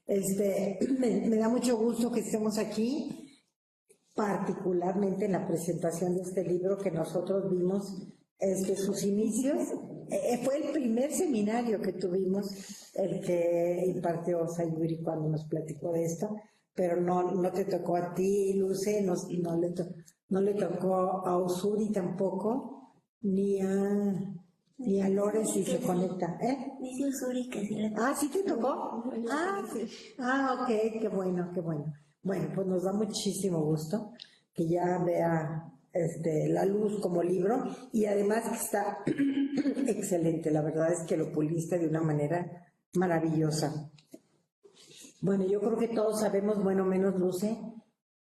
Me da mucho gusto que estemos aquí, particularmente en la presentación de este libro que nosotros vimos sus inicios. Fue el primer seminario que tuvimos, el que impartió Sayuri cuando nos platicó de esto, pero no te tocó a ti, Luce, no le tocó a Usuri tampoco, ni a Lore si se conecta, Dice Usuri que sí le tocó. Ah, ¿sí te tocó? Ok, qué bueno, qué bueno. Bueno, pues nos da muchísimo gusto que ya vea La Luz como libro y además que está excelente, la verdad es que lo puliste de una manera maravillosa. Bueno, yo creo que todos sabemos, bueno, menos Luce,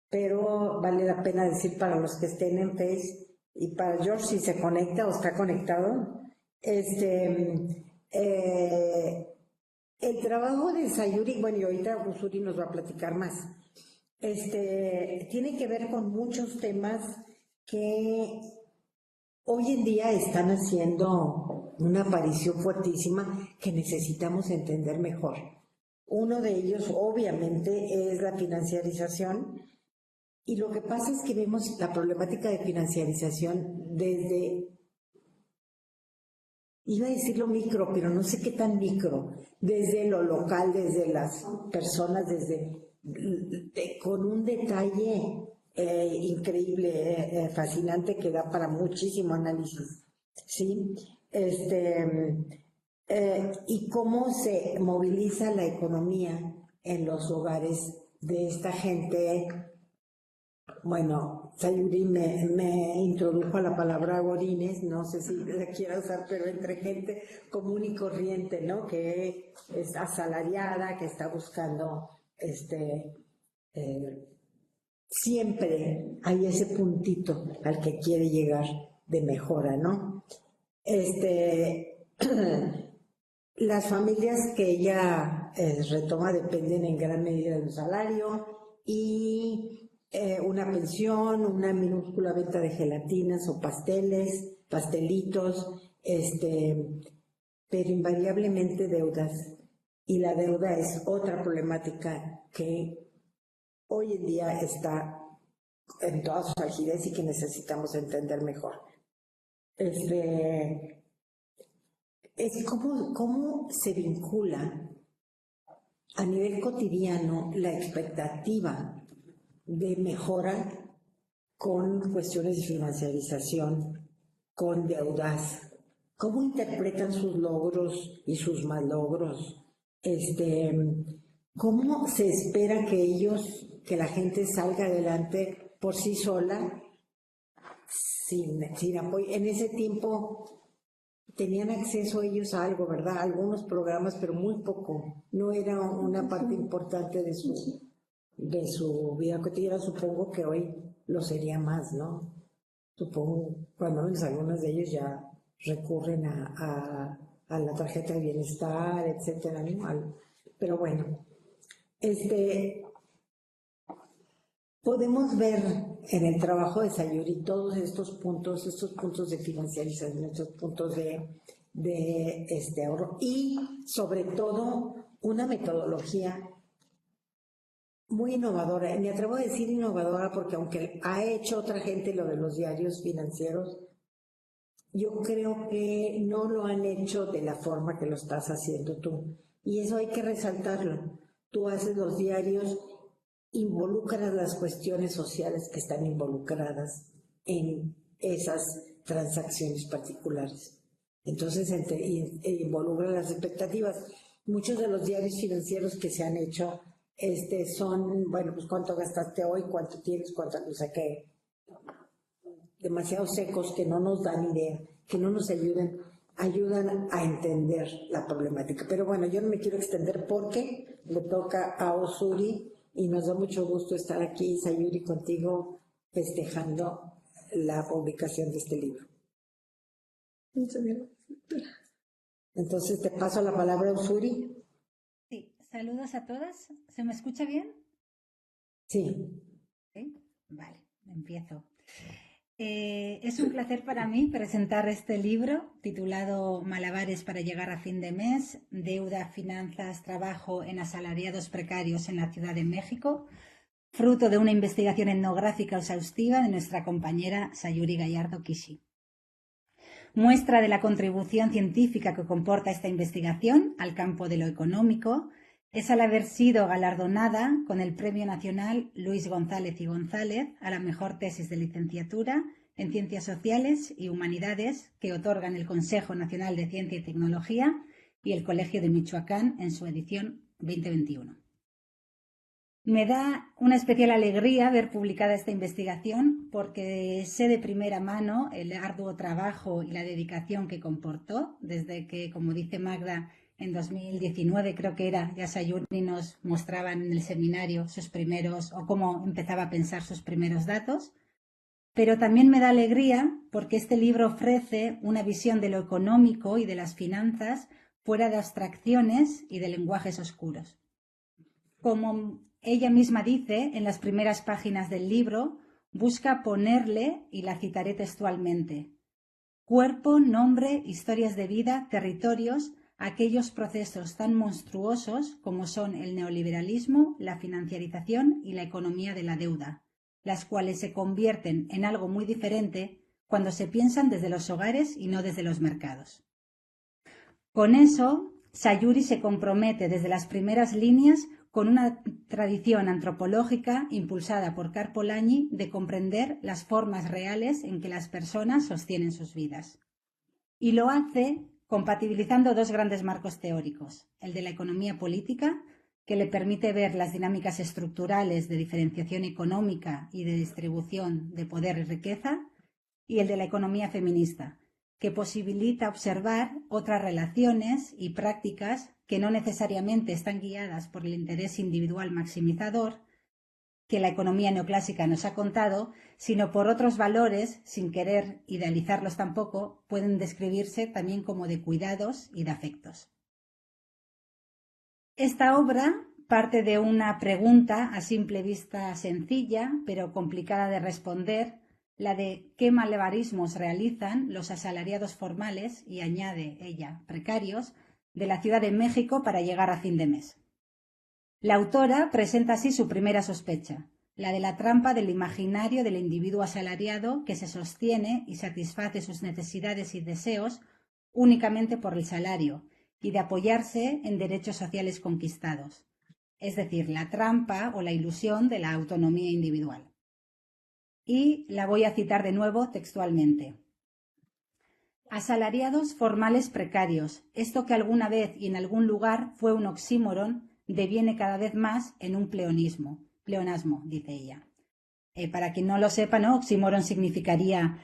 pero vale la pena decir para los que estén en Face y para George si se conecta o está conectado, el trabajo de Sayuri, bueno, y ahorita Usuri nos va a platicar más, tiene que ver con muchos temas que hoy en día están haciendo una aparición fuertísima que necesitamos entender mejor. Uno de ellos, obviamente, es la financiarización, y lo que pasa es que vemos la problemática de financiarización desde, iba a decir lo micro, pero no sé qué tan micro, desde lo local, desde las personas, con un detalle increíble, fascinante, que da para muchísimo análisis, ¿sí? Y cómo se moviliza la economía en los hogares de esta gente. Bueno, Sayuri me introdujo a la palabra gorines, no sé si la quiera usar, pero entre gente común y corriente, ¿no? Que es asalariada, que está buscando, siempre hay ese puntito al que quiere llegar de mejora, ¿no? Las familias que ella retoma dependen en gran medida de un salario y una pensión, una minúscula venta de gelatinas o pastelitos, pero invariablemente deudas. Y la deuda es otra problemática que hoy en día está en toda su algidez y que necesitamos entender mejor. Es cómo se vincula a nivel cotidiano la expectativa de mejora con cuestiones de financiarización, con deudas, cómo interpretan sus logros y sus malogros, cómo se espera que la gente salga adelante por sí sola, sin apoyo. En ese tiempo tenían acceso ellos a algo, ¿verdad? Algunos programas, pero muy poco. No era una parte importante de su vida cotidiana. Supongo que hoy lo sería más, ¿no? Supongo, cuando algunos de ellos ya recurren a la tarjeta de bienestar, etcétera, ¿no? Pero bueno, podemos ver en el trabajo de Sayuri todos estos puntos de financiarización, estos puntos de ahorro y sobre todo una metodología muy innovadora. Me atrevo a decir innovadora porque aunque ha hecho otra gente lo de los diarios financieros, yo creo que no lo han hecho de la forma que lo estás haciendo tú. Y eso hay que resaltarlo. Tú haces los diarios, involucras las cuestiones sociales que están involucradas en esas transacciones particulares. Entonces, involucra las expectativas. Muchos de los diarios financieros que se han hecho son, bueno, pues cuánto gastaste hoy, cuánto tienes, cuánto, o sea, que demasiado secos, que no nos dan idea, que no nos ayudan a entender la problemática. Pero bueno, yo no me quiero extender porque le toca a Usuri y nos da mucho gusto estar aquí, Sayuri, contigo, festejando la publicación de este libro. Muchas gracias. Entonces te paso la palabra a Usuri. Sí, saludos a todas. ¿Se me escucha bien? Sí. ¿Sí? Vale, empiezo. Es un placer para mí presentar este libro titulado Malabares para llegar a fin de mes, deuda, finanzas, trabajo en asalariados precarios en la Ciudad de México, fruto de una investigación etnográfica exhaustiva de nuestra compañera Sayuri Gallardo Kishi. Muestra de la contribución científica que comporta esta investigación al campo de lo económico es al haber sido galardonada con el Premio Nacional Luis González y González a la mejor tesis de licenciatura en Ciencias Sociales y Humanidades que otorgan el Consejo Nacional de Ciencia y Tecnología y el Colegio de Michoacán en su edición 2021. Me da una especial alegría ver publicada esta investigación porque sé de primera mano el arduo trabajo y la dedicación que comportó desde que, como dice Magda, en 2019 creo que era, ya Sayuri nos mostraban en el seminario sus primeros, o cómo empezaba a pensar sus primeros datos. Pero también me da alegría porque este libro ofrece una visión de lo económico y de las finanzas fuera de abstracciones y de lenguajes oscuros. Como ella misma dice en las primeras páginas del libro, busca ponerle, y la citaré textualmente, cuerpo, nombre, historias de vida, territorios, aquellos procesos tan monstruosos como son el neoliberalismo, la financiarización y la economía de la deuda, las cuales se convierten en algo muy diferente cuando se piensan desde los hogares y no desde los mercados. Con eso, Sayuri se compromete desde las primeras líneas con una tradición antropológica impulsada por Karl Polanyi de comprender las formas reales en que las personas sostienen sus vidas. Y lo hace compatibilizando dos grandes marcos teóricos, el de la economía política, que le permite ver las dinámicas estructurales de diferenciación económica y de distribución de poder y riqueza, y el de la economía feminista, que posibilita observar otras relaciones y prácticas que no necesariamente están guiadas por el interés individual maximizador que la economía neoclásica nos ha contado, sino por otros valores, sin querer idealizarlos tampoco, pueden describirse también como de cuidados y de afectos. Esta obra parte de una pregunta a simple vista sencilla, pero complicada de responder, la de qué malabarismos realizan los asalariados formales, y añade ella, precarios, de la Ciudad de México para llegar a fin de mes. La autora presenta así su primera sospecha, la de la trampa del imaginario del individuo asalariado que se sostiene y satisface sus necesidades y deseos únicamente por el salario y de apoyarse en derechos sociales conquistados, es decir, la trampa o la ilusión de la autonomía individual. Y la voy a citar de nuevo textualmente. Asalariados formales precarios, esto que alguna vez y en algún lugar fue un oxímoron, deviene cada vez más en un pleonasmo, dice ella. Para quien no lo sepa, ¿no? Oxímoron significaría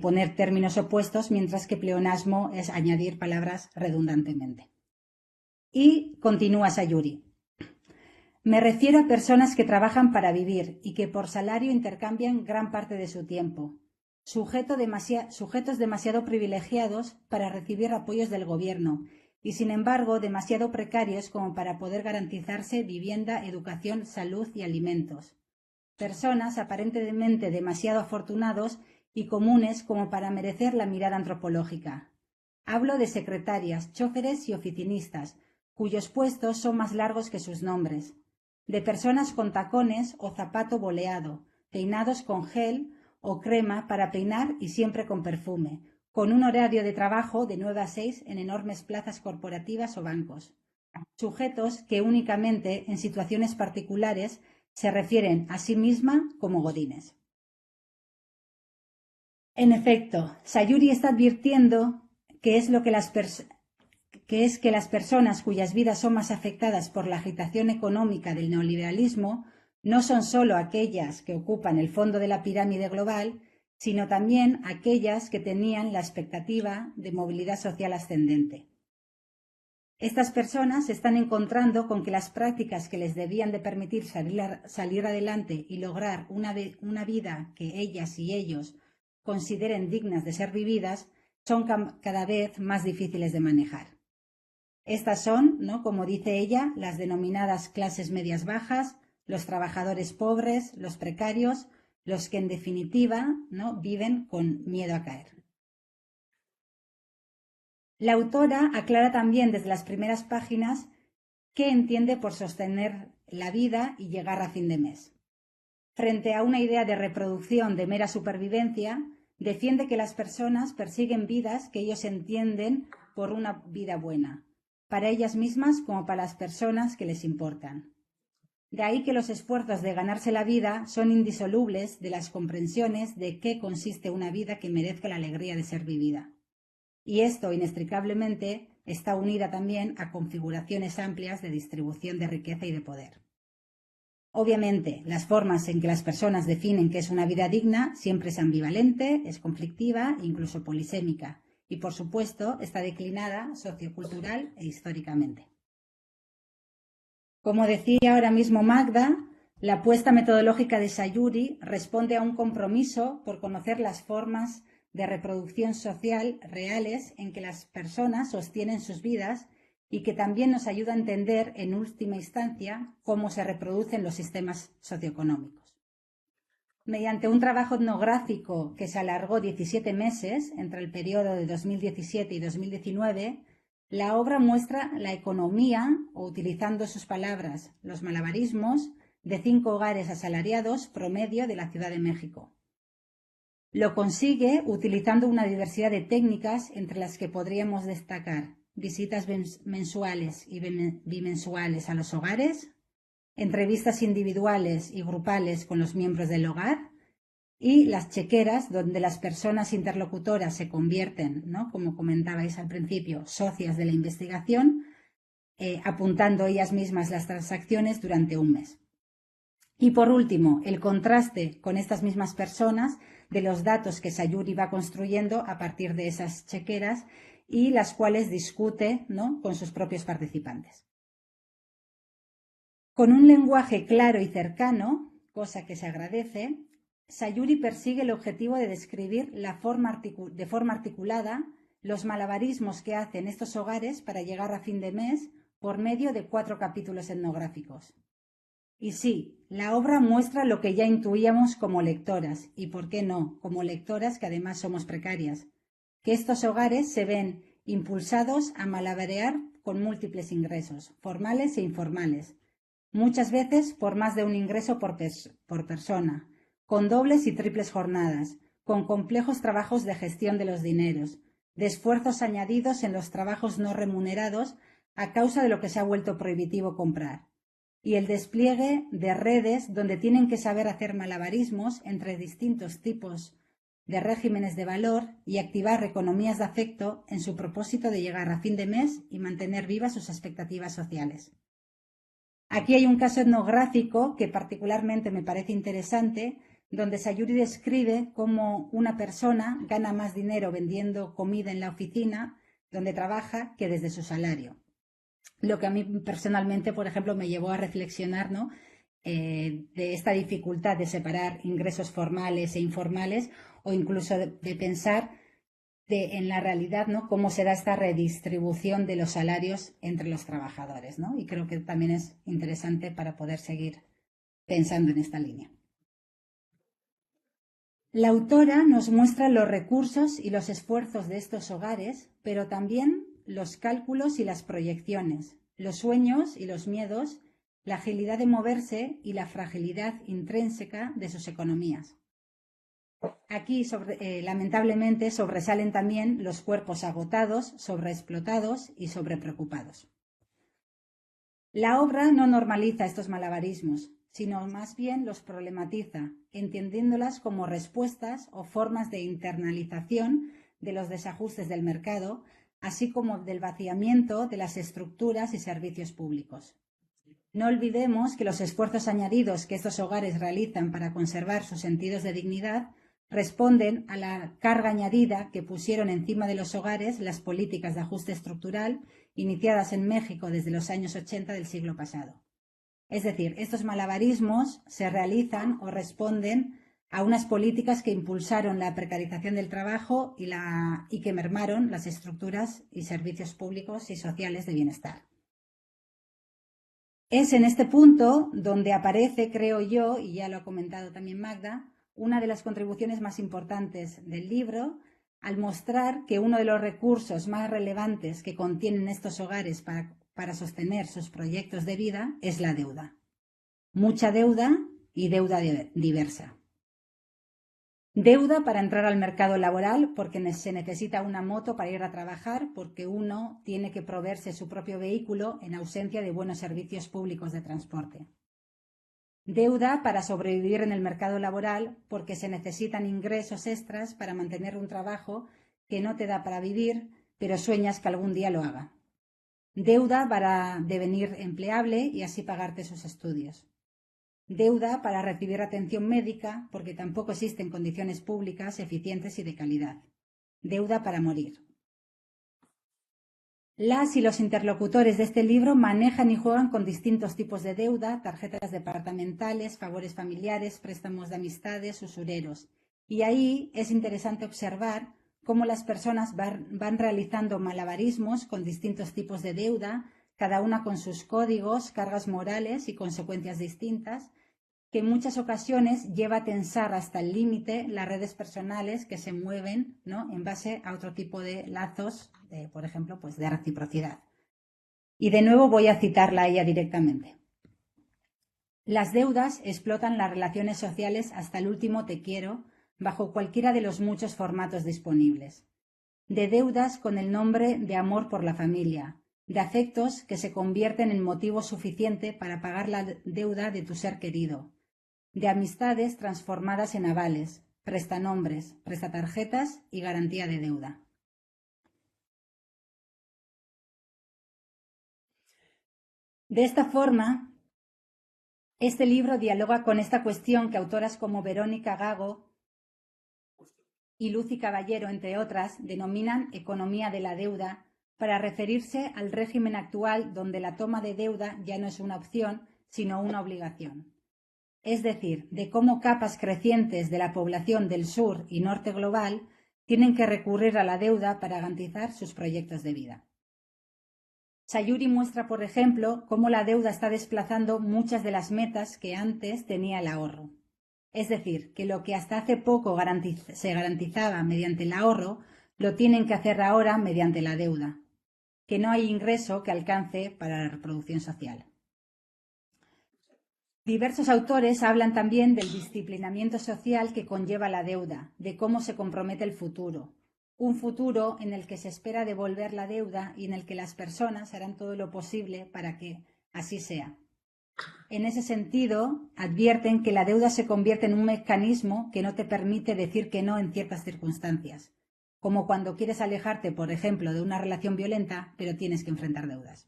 poner términos opuestos, mientras que pleonasmo es añadir palabras redundantemente. Y continúa Sayuri. Me refiero a personas que trabajan para vivir y que por salario intercambian gran parte de su tiempo. Sujetos demasiado privilegiados para recibir apoyos del gobierno y, sin embargo, demasiado precarios como para poder garantizarse vivienda, educación, salud y alimentos. Personas aparentemente demasiado afortunados y comunes como para merecer la mirada antropológica. Hablo de secretarias, choferes y oficinistas, cuyos puestos son más largos que sus nombres. De personas con tacones o zapato boleado, peinados con gel o crema para peinar y siempre con perfume, con un horario de trabajo de 9 a 6 en enormes plazas corporativas o bancos. Sujetos que únicamente en situaciones particulares se refieren a sí misma como godines. En efecto, Sayuri está advirtiendo que es que las personas cuyas vidas son más afectadas por la agitación económica del neoliberalismo no son solo aquellas que ocupan el fondo de la pirámide global, sino también aquellas que tenían la expectativa de movilidad social ascendente. Estas personas se están encontrando con que las prácticas que les debían de permitir salir adelante y lograr una vida que ellas y ellos consideren dignas de ser vividas son cada vez más difíciles de manejar. Estas son, ¿no?, como dice ella, las denominadas clases medias bajas, los trabajadores pobres, los precarios, los que en definitiva, ¿no?, viven con miedo a caer. La autora aclara también desde las primeras páginas qué entiende por sostener la vida y llegar a fin de mes. Frente a una idea de reproducción de mera supervivencia, defiende que las personas persiguen vidas que ellos entienden por una vida buena, para ellas mismas como para las personas que les importan. De ahí que los esfuerzos de ganarse la vida son indisolubles de las comprensiones de qué consiste una vida que merezca la alegría de ser vivida. Y esto, inextricablemente, está unida también a configuraciones amplias de distribución de riqueza y de poder. Obviamente, las formas en que las personas definen qué es una vida digna siempre es ambivalente, es conflictiva e incluso polisémica, y por supuesto está declinada sociocultural e históricamente. Como decía ahora mismo Magda, la apuesta metodológica de Sayuri responde a un compromiso por conocer las formas de reproducción social reales en que las personas sostienen sus vidas y que también nos ayuda a entender, en última instancia, cómo se reproducen los sistemas socioeconómicos. Mediante un trabajo etnográfico que se alargó 17 meses entre el periodo de 2017 y 2019, la obra muestra la economía, o utilizando sus palabras, los malabarismos, de 5 hogares asalariados promedio de la Ciudad de México. Lo consigue utilizando una diversidad de técnicas entre las que podríamos destacar visitas mensuales y bimensuales a los hogares, entrevistas individuales y grupales con los miembros del hogar y las chequeras, donde las personas interlocutoras se convierten, ¿no?, como comentabais al principio, socias de la investigación, apuntando ellas mismas las transacciones durante un mes. Y por último, el contraste con estas mismas personas de los datos que Sayuri va construyendo a partir de esas chequeras y las cuales discute, ¿no?, con sus propios participantes. Con un lenguaje claro y cercano, cosa que se agradece, Sayuri persigue el objetivo de describir de forma articulada los malabarismos que hacen estos hogares para llegar a fin de mes por medio de 4 capítulos etnográficos. Y sí, la obra muestra lo que ya intuíamos como lectoras, y por qué no, como lectoras que además somos precarias, que estos hogares se ven impulsados a malabarear con múltiples ingresos, formales e informales, muchas veces por más de un ingreso por persona, con dobles y triples jornadas, con complejos trabajos de gestión de los dineros, de esfuerzos añadidos en los trabajos no remunerados a causa de lo que se ha vuelto prohibitivo comprar, y el despliegue de redes donde tienen que saber hacer malabarismos entre distintos tipos de regímenes de valor y activar economías de afecto en su propósito de llegar a fin de mes y mantener vivas sus expectativas sociales. Aquí hay un caso etnográfico que particularmente me parece interesante, donde Sayuri describe cómo una persona gana más dinero vendiendo comida en la oficina donde trabaja que desde su salario. Lo que a mí personalmente, por ejemplo, me llevó a reflexionar, ¿no?, de esta dificultad de separar ingresos formales e informales, o incluso de pensar en la realidad, ¿no?, cómo se da esta redistribución de los salarios entre los trabajadores, ¿no? Y creo que también es interesante para poder seguir pensando en esta línea. La autora nos muestra los recursos y los esfuerzos de estos hogares, pero también los cálculos y las proyecciones, los sueños y los miedos, la agilidad de moverse y la fragilidad intrínseca de sus economías. Aquí, lamentablemente, sobresalen también los cuerpos agotados, sobreexplotados y sobrepreocupados. La obra no normaliza estos malabarismos, sino más bien los problematiza, entendiéndolas como respuestas o formas de internalización de los desajustes del mercado, así como del vaciamiento de las estructuras y servicios públicos. No olvidemos que los esfuerzos añadidos que estos hogares realizan para conservar sus sentidos de dignidad responden a la carga añadida que pusieron encima de los hogares las políticas de ajuste estructural iniciadas en México desde los años 80 del siglo pasado. Es decir, estos malabarismos se realizan o responden a unas políticas que impulsaron la precarización del trabajo y que mermaron las estructuras y servicios públicos y sociales de bienestar. Es en este punto donde aparece, creo yo, y ya lo ha comentado también Magda, una de las contribuciones más importantes del libro al mostrar que uno de los recursos más relevantes que contienen estos hogares para sostener sus proyectos de vida es la deuda. Mucha deuda y deuda diversa. Deuda para entrar al mercado laboral porque se necesita una moto para ir a trabajar porque uno tiene que proveerse su propio vehículo en ausencia de buenos servicios públicos de transporte. Deuda para sobrevivir en el mercado laboral porque se necesitan ingresos extras para mantener un trabajo que no te da para vivir, pero sueñas que algún día lo haga. Deuda para devenir empleable y así pagarte sus estudios. Deuda para recibir atención médica porque tampoco existen condiciones públicas eficientes y de calidad. Deuda para morir. Las y los interlocutores de este libro manejan y juegan con distintos tipos de deuda, tarjetas departamentales, favores familiares, préstamos de amistades, usureros. Y ahí es interesante observar cómo las personas van realizando malabarismos con distintos tipos de deuda, cada una con sus códigos, cargas morales y consecuencias distintas, que en muchas ocasiones lleva a tensar hasta el límite las redes personales que se mueven, ¿no?, en base a otro tipo de lazos, por ejemplo, pues de reciprocidad. Y de nuevo voy a citarla a ella directamente. Las deudas explotan las relaciones sociales hasta el último te quiero, bajo cualquiera de los muchos formatos disponibles. De deudas con el nombre de amor por la familia, de afectos que se convierten en motivo suficiente para pagar la deuda de tu ser querido, de amistades transformadas en avales, prestanombres, prestatarjetas y garantía de deuda. De esta forma, este libro dialoga con esta cuestión que autoras como Verónica Gago y Lucy Caballero, entre otras, denominan economía de la deuda para referirse al régimen actual donde la toma de deuda ya no es una opción, sino una obligación. Es decir, de cómo capas crecientes de la población del sur y norte global tienen que recurrir a la deuda para garantizar sus proyectos de vida. Sayuri muestra, por ejemplo, cómo la deuda está desplazando muchas de las metas que antes tenía el ahorro. Es decir, que lo que hasta hace poco se garantizaba mediante el ahorro, lo tienen que hacer ahora mediante la deuda, que no hay ingreso que alcance para la reproducción social. Diversos autores hablan también del disciplinamiento social que conlleva la deuda, de cómo se compromete el futuro. Un futuro en el que se espera devolver la deuda y en el que las personas harán todo lo posible para que así sea. En ese sentido, advierten que la deuda se convierte en un mecanismo que no te permite decir que no en ciertas circunstancias, como cuando quieres alejarte, por ejemplo, de una relación violenta, pero tienes que enfrentar deudas.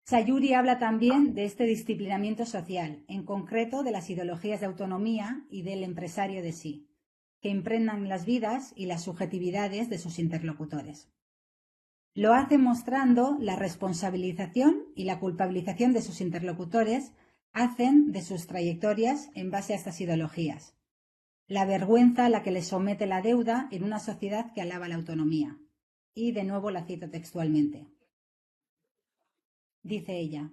Sayuri habla también de este disciplinamiento social, en concreto de las ideologías de autonomía y del empresario de sí, que impregnan las vidas y las subjetividades de sus interlocutores. Lo hace mostrando la responsabilización y la culpabilización de sus interlocutores hacen de sus trayectorias en base a estas ideologías. La vergüenza a la que les somete la deuda en una sociedad que alaba la autonomía. Y de nuevo la cito textualmente. Dice ella,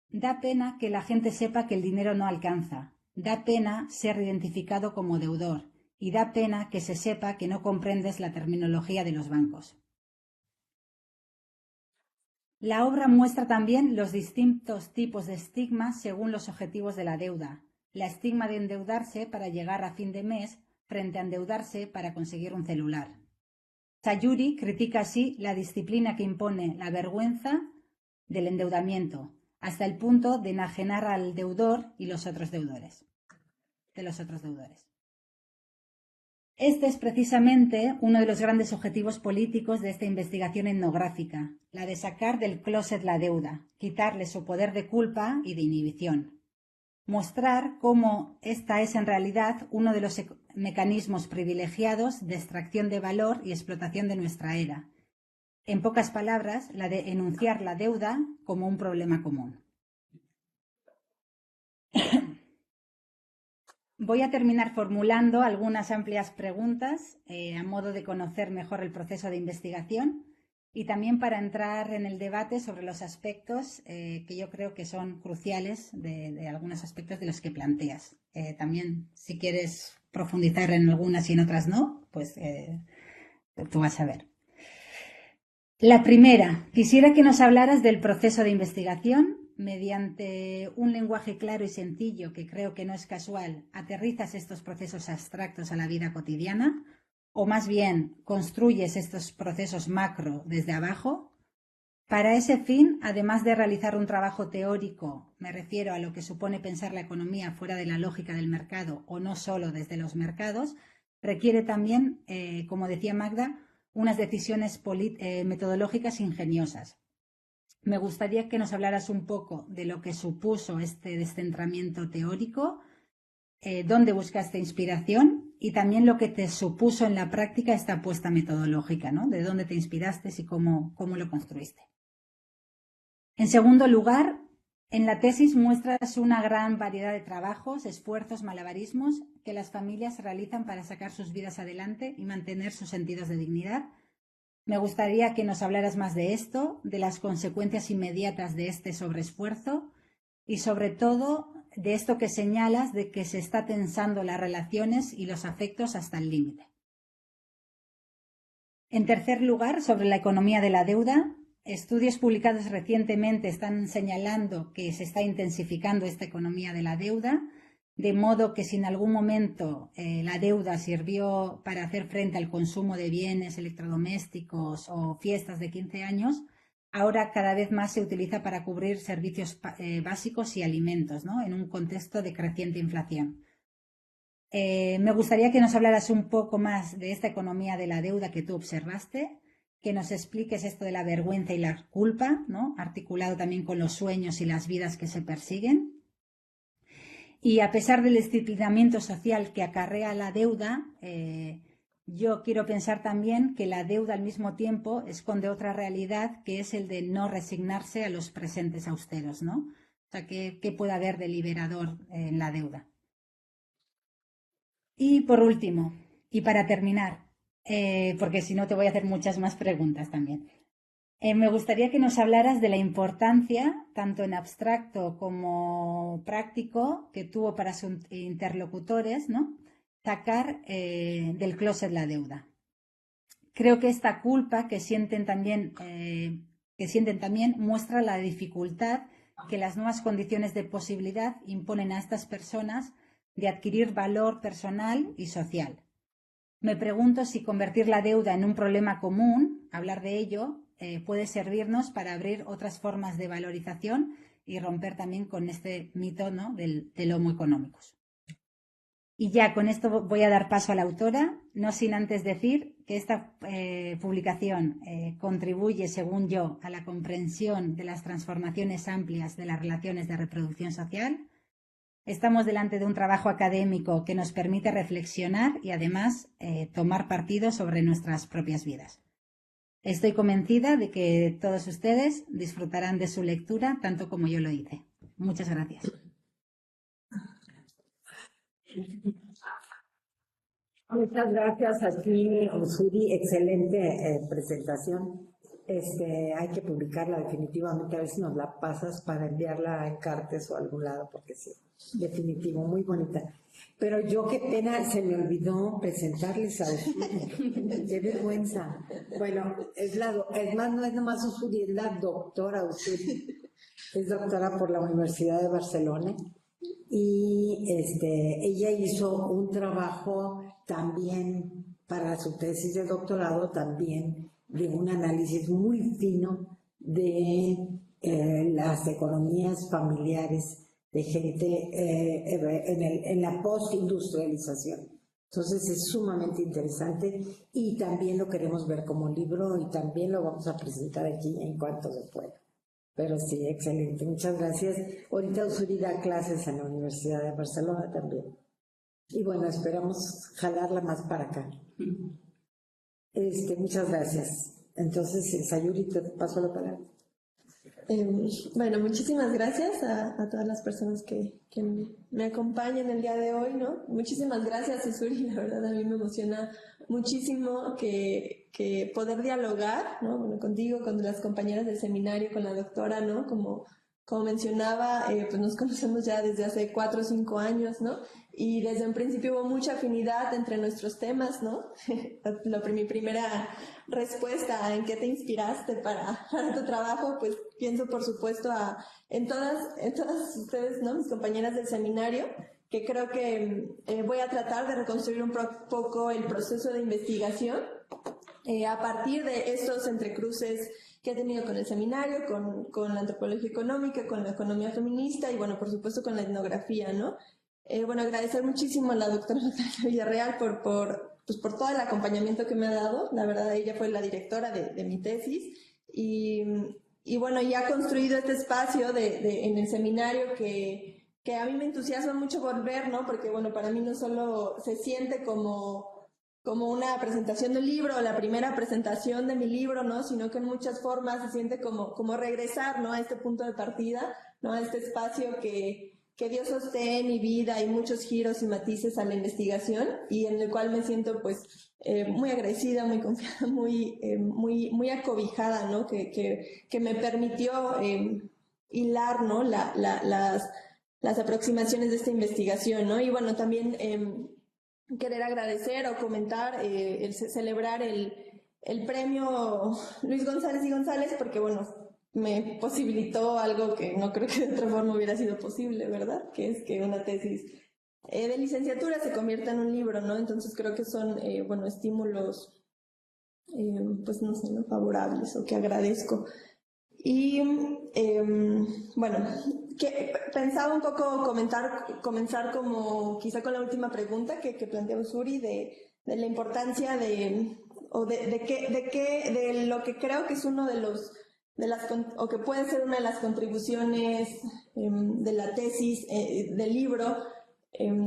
da pena que la gente sepa que el dinero no alcanza, da pena ser identificado como deudor y da pena que se sepa que no comprendes la terminología de los bancos. La obra muestra también los distintos tipos de estigmas según los objetivos de la deuda, la estigma de endeudarse para llegar a fin de mes frente a endeudarse para conseguir un celular. Sayuri critica así la disciplina que impone la vergüenza del endeudamiento, hasta el punto de enajenar al deudor y los otros deudores. Este es precisamente uno de los grandes objetivos políticos de esta investigación etnográfica, la de sacar del closet la deuda, quitarle su poder de culpa y de inhibición. Mostrar cómo esta es en realidad uno de los mecanismos privilegiados de extracción de valor y explotación de nuestra era. En pocas palabras, la de enunciar la deuda como un problema común. Voy a terminar formulando algunas amplias preguntas a modo de conocer mejor el proceso de investigación y también para entrar en el debate sobre los aspectos que yo creo que son cruciales de algunos aspectos de los que planteas. También, si quieres profundizar en algunas y en otras no, pues tú vas a ver. La primera, quisiera que nos hablaras del proceso de investigación. Mediante un lenguaje claro y sencillo, que creo que no es casual, aterrizas estos procesos abstractos a la vida cotidiana, o más bien construyes estos procesos macro desde abajo. Para ese fin, además de realizar un trabajo teórico, me refiero a lo que supone pensar la economía fuera de la lógica del mercado o no solo desde los mercados, requiere también, como decía Magda, unas decisiones metodológicas ingeniosas. Me gustaría que nos hablaras un poco de lo que supuso este descentramiento teórico, dónde buscaste inspiración y también lo que te supuso en la práctica esta apuesta metodológica, ¿no? De dónde te inspiraste y cómo lo construiste. En segundo lugar, en la tesis muestras una gran variedad de trabajos, esfuerzos, malabarismos que las familias realizan para sacar sus vidas adelante y mantener sus sentidos de dignidad. Me gustaría que nos hablaras más de esto, de las consecuencias inmediatas de este sobreesfuerzo y sobre todo de esto que señalas de que se está tensando las relaciones y los afectos hasta el límite. En tercer lugar, sobre la economía de la deuda, estudios publicados recientemente están señalando que se está intensificando esta economía de la deuda, de modo que si en algún momento la deuda sirvió para hacer frente al consumo de bienes electrodomésticos o fiestas de 15 años, ahora cada vez más se utiliza para cubrir servicios básicos y alimentos, ¿no? En un contexto de creciente inflación. Me gustaría que nos hablaras un poco más de esta economía de la deuda que tú observaste, que nos expliques esto de la vergüenza y la culpa, ¿no? Articulado también con los sueños y las vidas que se persiguen. Y a pesar del disciplinamiento social que acarrea la deuda, yo quiero pensar también que la deuda al mismo tiempo esconde otra realidad, que es el de no resignarse a los presentes austeros, ¿no? O sea, ¿qué puede haber de liberador en la deuda? Y por último, y para terminar, porque si no te voy a hacer muchas más preguntas también. Me gustaría que nos hablaras de la importancia, tanto en abstracto como práctico, que tuvo para sus interlocutores, ¿no? Sacar del closet la deuda. Creo que esta culpa que sienten también muestra la dificultad que las nuevas condiciones de posibilidad imponen a estas personas de adquirir valor personal y social. Me pregunto si convertir la deuda en un problema común, hablar de ello, puede servirnos para abrir otras formas de valorización y romper también con este mito, ¿no? del homo economicus. Y ya con esto voy a dar paso a la autora, no sin antes decir que esta publicación contribuye, según yo, a la comprensión de las transformaciones amplias de las relaciones de reproducción social. Estamos delante de un trabajo académico que nos permite reflexionar y además tomar partido sobre nuestras propias vidas. Estoy convencida de que todos ustedes disfrutarán de su lectura tanto como yo lo hice. Muchas gracias. Muchas gracias a ti, Ursuri. Excelente presentación. Hay que publicarla definitivamente, a ver si nos la pasas para enviarla en Cartes o a algún lado, porque sí, definitivo, muy bonita. Pero yo qué pena, se me olvidó presentarles a Ursuri. Qué vergüenza. Bueno, es más, no es nomás Ursuri, es la doctora Ursuri. Es doctora por la Universidad de Barcelona. Y ella hizo un trabajo también para su tesis de doctorado, también de un análisis muy fino de las economías familiares de gente en la postindustrialización. Entonces es sumamente interesante y también lo queremos ver como libro y también lo vamos a presentar aquí en cuanto se pueda. Pero sí, excelente, muchas gracias. Ahorita Ursuri da clases en la Universidad de Barcelona también. Y bueno, esperamos jalarla más para acá. Muchas gracias. Entonces, Sayuri, te paso la palabra. Bueno, muchísimas gracias a todas las personas que me acompañan el día de hoy, ¿no? Muchísimas gracias, Ursuri, la verdad a mí me emociona muchísimo que que poder dialogar, ¿no? Bueno, contigo, con las compañeras del seminario, con la doctora, ¿no? Como mencionaba, pues nos conocemos ya desde hace 4 o 5 años, ¿no? Y desde un principio hubo mucha afinidad entre nuestros temas, ¿no? Mi primera respuesta a en qué te inspiraste para tu trabajo, pues pienso por supuesto en todas ustedes, ¿no? Mis compañeras del seminario, que creo que voy a tratar de reconstruir un poco el proceso de investigación a partir de estos entrecruces que he tenido con el seminario, con la antropología económica, con la economía feminista y, bueno, por supuesto con la etnografía, ¿no? Bueno, agradecer muchísimo a la doctora Natalia Villarreal por todo el acompañamiento que me ha dado. La verdad, ella fue la directora de mi tesis y bueno, ya ha construido este espacio en el seminario que a mí me entusiasma mucho volver, ¿no? Porque, bueno, para mí no solo se siente como una presentación del libro, o la primera presentación de mi libro, ¿no? Sino que en muchas formas se siente como regresar, ¿no? A este punto de partida, ¿no? A este espacio que dio sostén y vida y muchos giros y matices a la investigación y en el cual me siento, pues, muy agradecida, muy confiada, muy acobijada, ¿no? Que me permitió hilar, ¿no? Las aproximaciones de esta investigación, ¿no? Y bueno, también querer agradecer o comentar, celebrar el premio Luis González y González, porque bueno, me posibilitó algo que no creo que de otra forma hubiera sido posible, ¿verdad? Que es que una tesis de licenciatura se convierta en un libro, ¿no? Entonces creo que son, bueno, estímulos, pues no sé, ¿no? Favorables o que agradezco. Y bueno, pensaba un poco comenzar como quizá con la última pregunta que planteó Suri de la importancia de lo que creo que es uno o que puede ser una de las contribuciones de la tesis, del libro,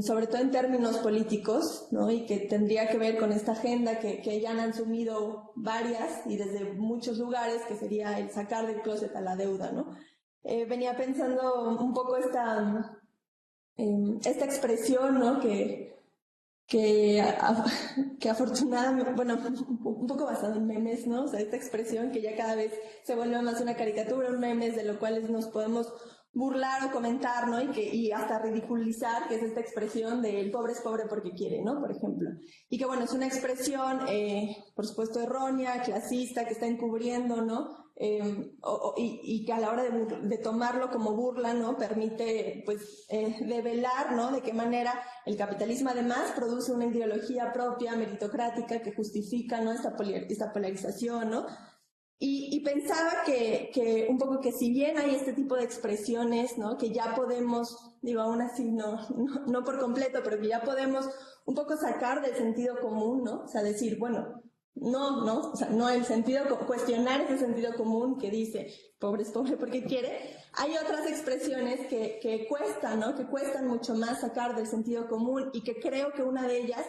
sobre todo en términos políticos, ¿no? Y que tendría que ver con esta agenda que ya han asumido varias y desde muchos lugares, que sería el sacar del closet a la deuda, ¿no? Venía pensando un poco esta expresión, ¿no? Que afortunadamente, bueno, un poco basado en memes, ¿no? O sea, esta expresión que ya cada vez se vuelve más una caricatura, un memes de lo cuales nos podemos burlar o comentar, ¿no? Y hasta ridiculizar, que es esta expresión de el pobre es pobre porque quiere, ¿no? Por ejemplo. Y que, bueno, es una expresión, por supuesto, errónea, clasista, que está encubriendo, ¿no? Y que a la hora de tomarlo como burla, ¿no? Permite, pues, develar, ¿no? De qué manera el capitalismo, además, produce una ideología propia, meritocrática, que justifica, ¿no? Esta polarización, ¿no? Y pensaba que un poco que si bien hay este tipo de expresiones, ¿no? Que ya podemos, digo, aún así no por completo, pero que ya podemos un poco sacar del sentido común, ¿no? O sea, decir, bueno, no, o sea, no el sentido, cuestionar ese sentido común que dice, pobre es pobre porque quiere. Hay otras expresiones que cuestan, ¿no? Que cuestan mucho más sacar del sentido común y que creo que una de ellas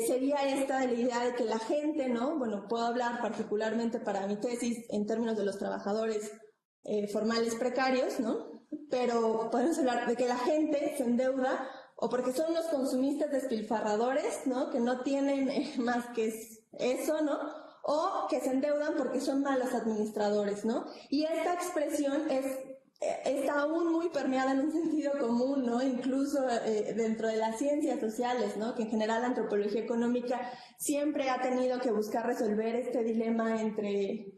sería esta de la idea de que la gente, ¿no? Bueno, puedo hablar particularmente para mi tesis en términos de los trabajadores formales precarios, ¿no? Pero podemos hablar de que la gente se endeuda o porque son los consumistas despilfarradores, ¿no? Que no tienen más que eso, ¿no? O que se endeudan porque son malos administradores, ¿no? Y esta expresión está aún muy permeada en un sentido común, ¿no? Incluso dentro de las ciencias sociales, ¿no? Que en general la antropología económica siempre ha tenido que buscar resolver este dilema entre,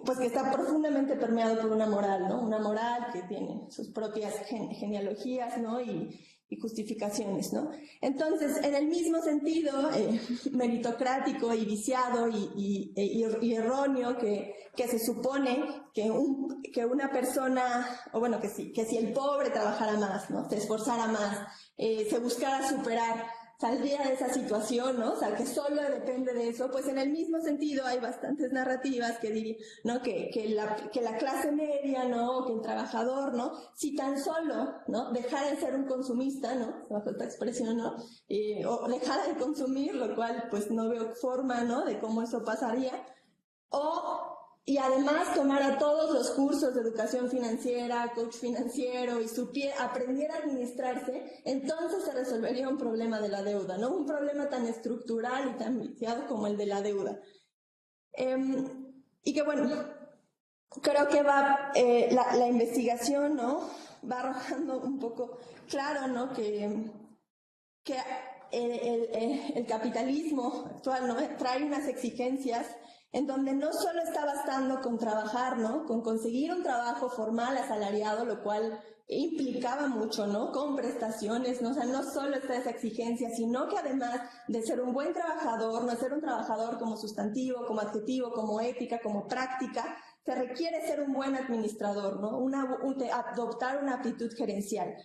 pues que está profundamente permeado por una moral, ¿no? Una moral que tiene sus propias genealogías, ¿no? Y justificaciones, ¿no? Entonces, en el mismo sentido, meritocrático y viciado y erróneo que se supone que una persona, o bueno, que si el pobre trabajara más, ¿no? Se esforzara más, se buscara superar, saldría de esa situación, ¿no? O sea, que solo depende de eso, pues en el mismo sentido hay bastantes narrativas que dirían, ¿no? Que la clase media, ¿no? Que el trabajador, ¿no? Si tan solo, ¿no? Dejara de ser un consumista, ¿no? Bajo esta expresión, ¿no? O dejara de consumir, lo cual, pues no veo forma, ¿no? De cómo eso pasaría. O y además tomara todos los cursos de educación financiera, coach financiero y aprendiera a administrarse, entonces se resolvería un problema de la deuda, ¿no? Un problema tan estructural y tan viciado como el de la deuda. Y que bueno, creo que la investigación, ¿no? Va arrojando un poco claro, ¿no? Que el capitalismo actual, ¿no? Trae unas exigencias en donde no solo está bastando con trabajar, ¿no? Con conseguir un trabajo formal, asalariado, lo cual implicaba mucho, ¿no? Con prestaciones, ¿no? O sea, no solo está esa exigencia, sino que además de ser un buen trabajador, no ser un trabajador como sustantivo, como adjetivo, como ética, como práctica, se requiere ser un buen administrador, ¿no? Adoptar una aptitud gerencial.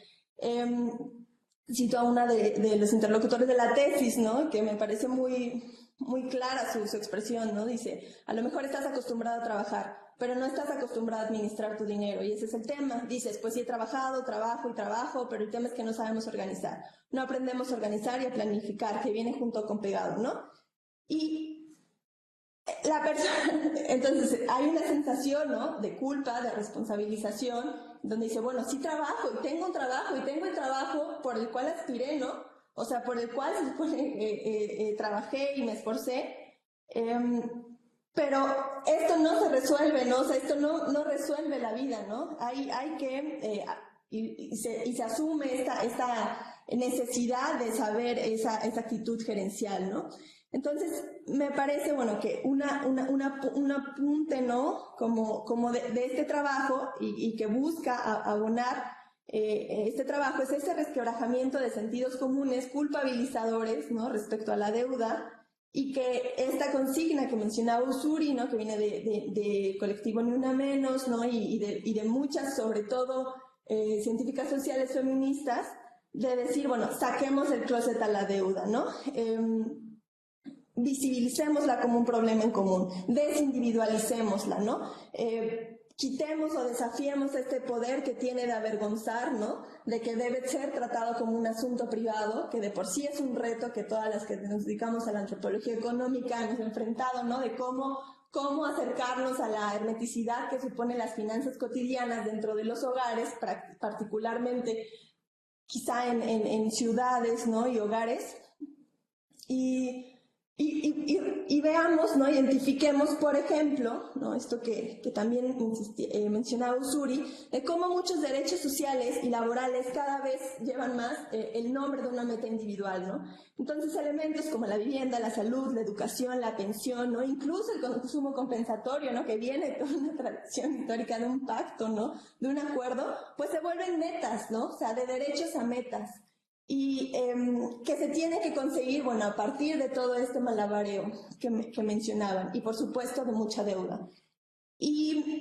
Cito a una de los interlocutores de la tesis, ¿no? Que me parece muy clara su expresión, ¿no? Dice, a lo mejor estás acostumbrado a trabajar, pero no estás acostumbrado a administrar tu dinero, y ese es el tema. Dices, pues sí he trabajado, trabajo, pero el tema es que no sabemos organizar. No aprendemos a organizar y a planificar, que viene junto con pegado, ¿no? Y la persona, entonces hay una sensación, ¿no? De culpa, de responsabilización, donde dice, bueno, sí trabajo, y tengo un trabajo, y tengo el trabajo por el cual aspiré, ¿no? O sea, por el cual se supone trabajé y me esforcé, pero esto no se resuelve, ¿no? O sea, esto no resuelve la vida, ¿no? Hay que, y se asume esta necesidad de saber esa actitud gerencial, ¿no? Entonces, me parece, bueno, que un apunte, ¿no? Como de este trabajo y que busca abonar este trabajo es ese resquebrajamiento de sentidos comunes culpabilizadores, ¿no? Respecto a la deuda, y que esta consigna que mencionaba Ussuri, ¿no? Que viene de colectivo Ni Una Menos, ¿no? Y de muchas, sobre todo, científicas sociales feministas, de decir, bueno, saquemos el closet a la deuda, ¿no? Visibilicémosla como un problema en común, desindividualicémosla, ¿no? Quitemos o desafiemos este poder que tiene de avergonzar, ¿no? De que debe ser tratado como un asunto privado, que de por sí es un reto que todas las que nos dedicamos a la antropología económica hemos enfrentado, ¿no? De cómo acercarnos a la hermeticidad que supone las finanzas cotidianas dentro de los hogares, particularmente quizá en ciudades, ¿no? Y hogares. Y veamos, ¿no? Identifiquemos, por ejemplo, ¿no? Esto que también mencionaba Ussuri, de cómo muchos derechos sociales y laborales cada vez llevan más el nombre de una meta individual, ¿no? Entonces, elementos como la vivienda, la salud, la educación, la pensión, ¿no? Incluso el consumo compensatorio, ¿no? Que viene de una tradición histórica de un pacto, ¿no? De un acuerdo, pues se vuelven metas, ¿no? O sea, de derechos a metas. Y que se tiene que conseguir, bueno, a partir de todo este malabareo que mencionaban, y por supuesto de mucha deuda. Y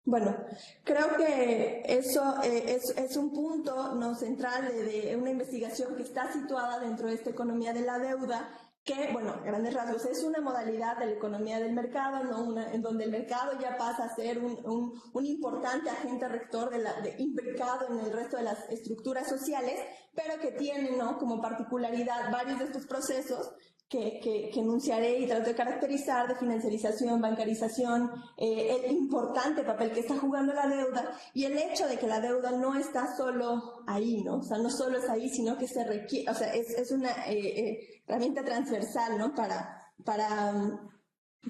bueno, creo que eso es un punto, ¿no? Central de una investigación que está situada dentro de esta economía de la deuda, que, bueno, a grandes rasgos es una modalidad de la economía del mercado, ¿no? En donde el mercado ya pasa a ser un importante agente rector implicado en el resto de las estructuras sociales, pero que tiene, ¿no? Como particularidad varios de estos procesos que enunciaré y trato de caracterizar, de financiarización, bancarización, el importante papel que está jugando la deuda y el hecho de que la deuda no está solo ahí, ¿no? O sea, no solo es ahí, sino que se requiere, o sea, es una herramienta transversal, ¿no? Para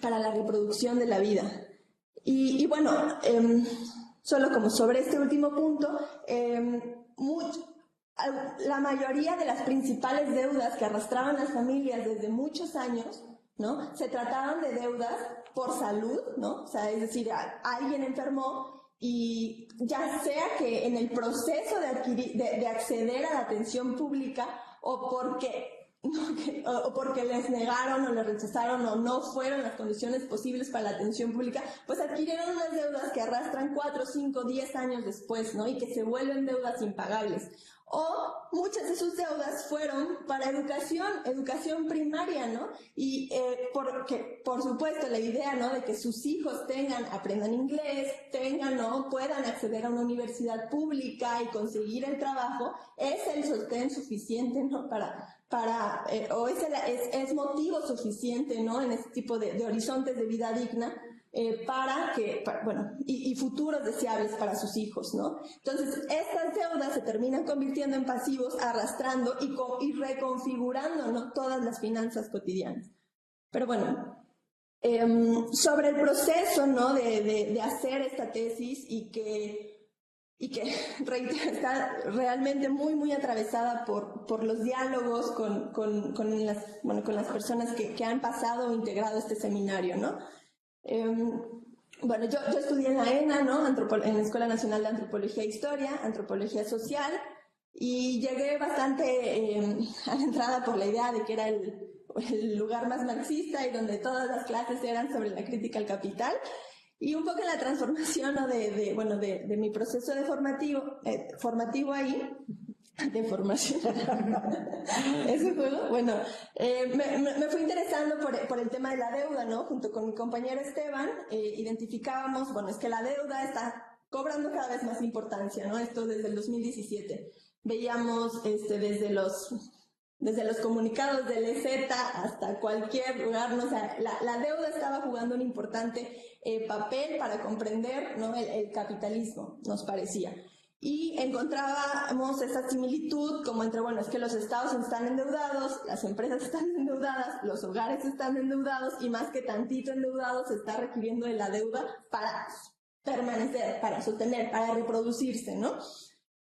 la reproducción de la vida. Y bueno, solo como sobre este último punto, la mayoría de las principales deudas que arrastraban las familias desde muchos años, ¿no? Se trataban de deudas por salud, ¿no? O sea, es decir, alguien enfermó y ya sea que en el proceso de acceder a la atención pública o porque les negaron o les rechazaron o no fueron las condiciones posibles para la atención pública, pues adquirieron unas deudas que arrastran 4, 5, 10 años después, ¿no? Y que se vuelven deudas impagables. O muchas de sus deudas fueron para educación primaria, ¿no? Y porque, por supuesto, la idea, ¿no? De que sus hijos aprendan inglés, ¿no? Puedan acceder a una universidad pública y conseguir el trabajo, es el sostén suficiente, ¿no? Para para, o es motivo suficiente, ¿no? En este tipo de horizontes de vida digna, y futuros deseables para sus hijos, ¿no? Entonces, estas deudas se terminan convirtiendo en pasivos, arrastrando y reconfigurando, ¿no?, todas las finanzas cotidianas. Pero bueno, sobre el proceso, ¿no?, de hacer esta tesis y que reitero, está realmente muy, muy atravesada por los diálogos con las personas que han pasado o integrado este seminario, ¿no? Yo estudié en la ENA, ¿no?, en la Escuela Nacional de Antropología e Historia, Antropología Social, y llegué bastante a la entrada por la idea de que era el lugar más marxista y donde todas las clases eran sobre la crítica al capital. Y un poco en la transformación, ¿no?, de mi proceso formativo ahí, de formación, ese juego, me fui interesando por el tema de la deuda, ¿no? Junto con mi compañero Esteban, identificábamos, es que la deuda está cobrando cada vez más importancia, ¿no? Esto desde el 2017. Veíamos desde los comunicados del EZ hasta cualquier lugar, ¿no? O sea, la deuda estaba jugando un importante papel para comprender, ¿no?, el capitalismo, nos parecía. Y encontrábamos esa similitud como entre, es que los estados están endeudados, las empresas están endeudadas, los hogares están endeudados y más que tantito endeudados se está requiriendo de la deuda para permanecer, para sostener, para reproducirse, ¿no?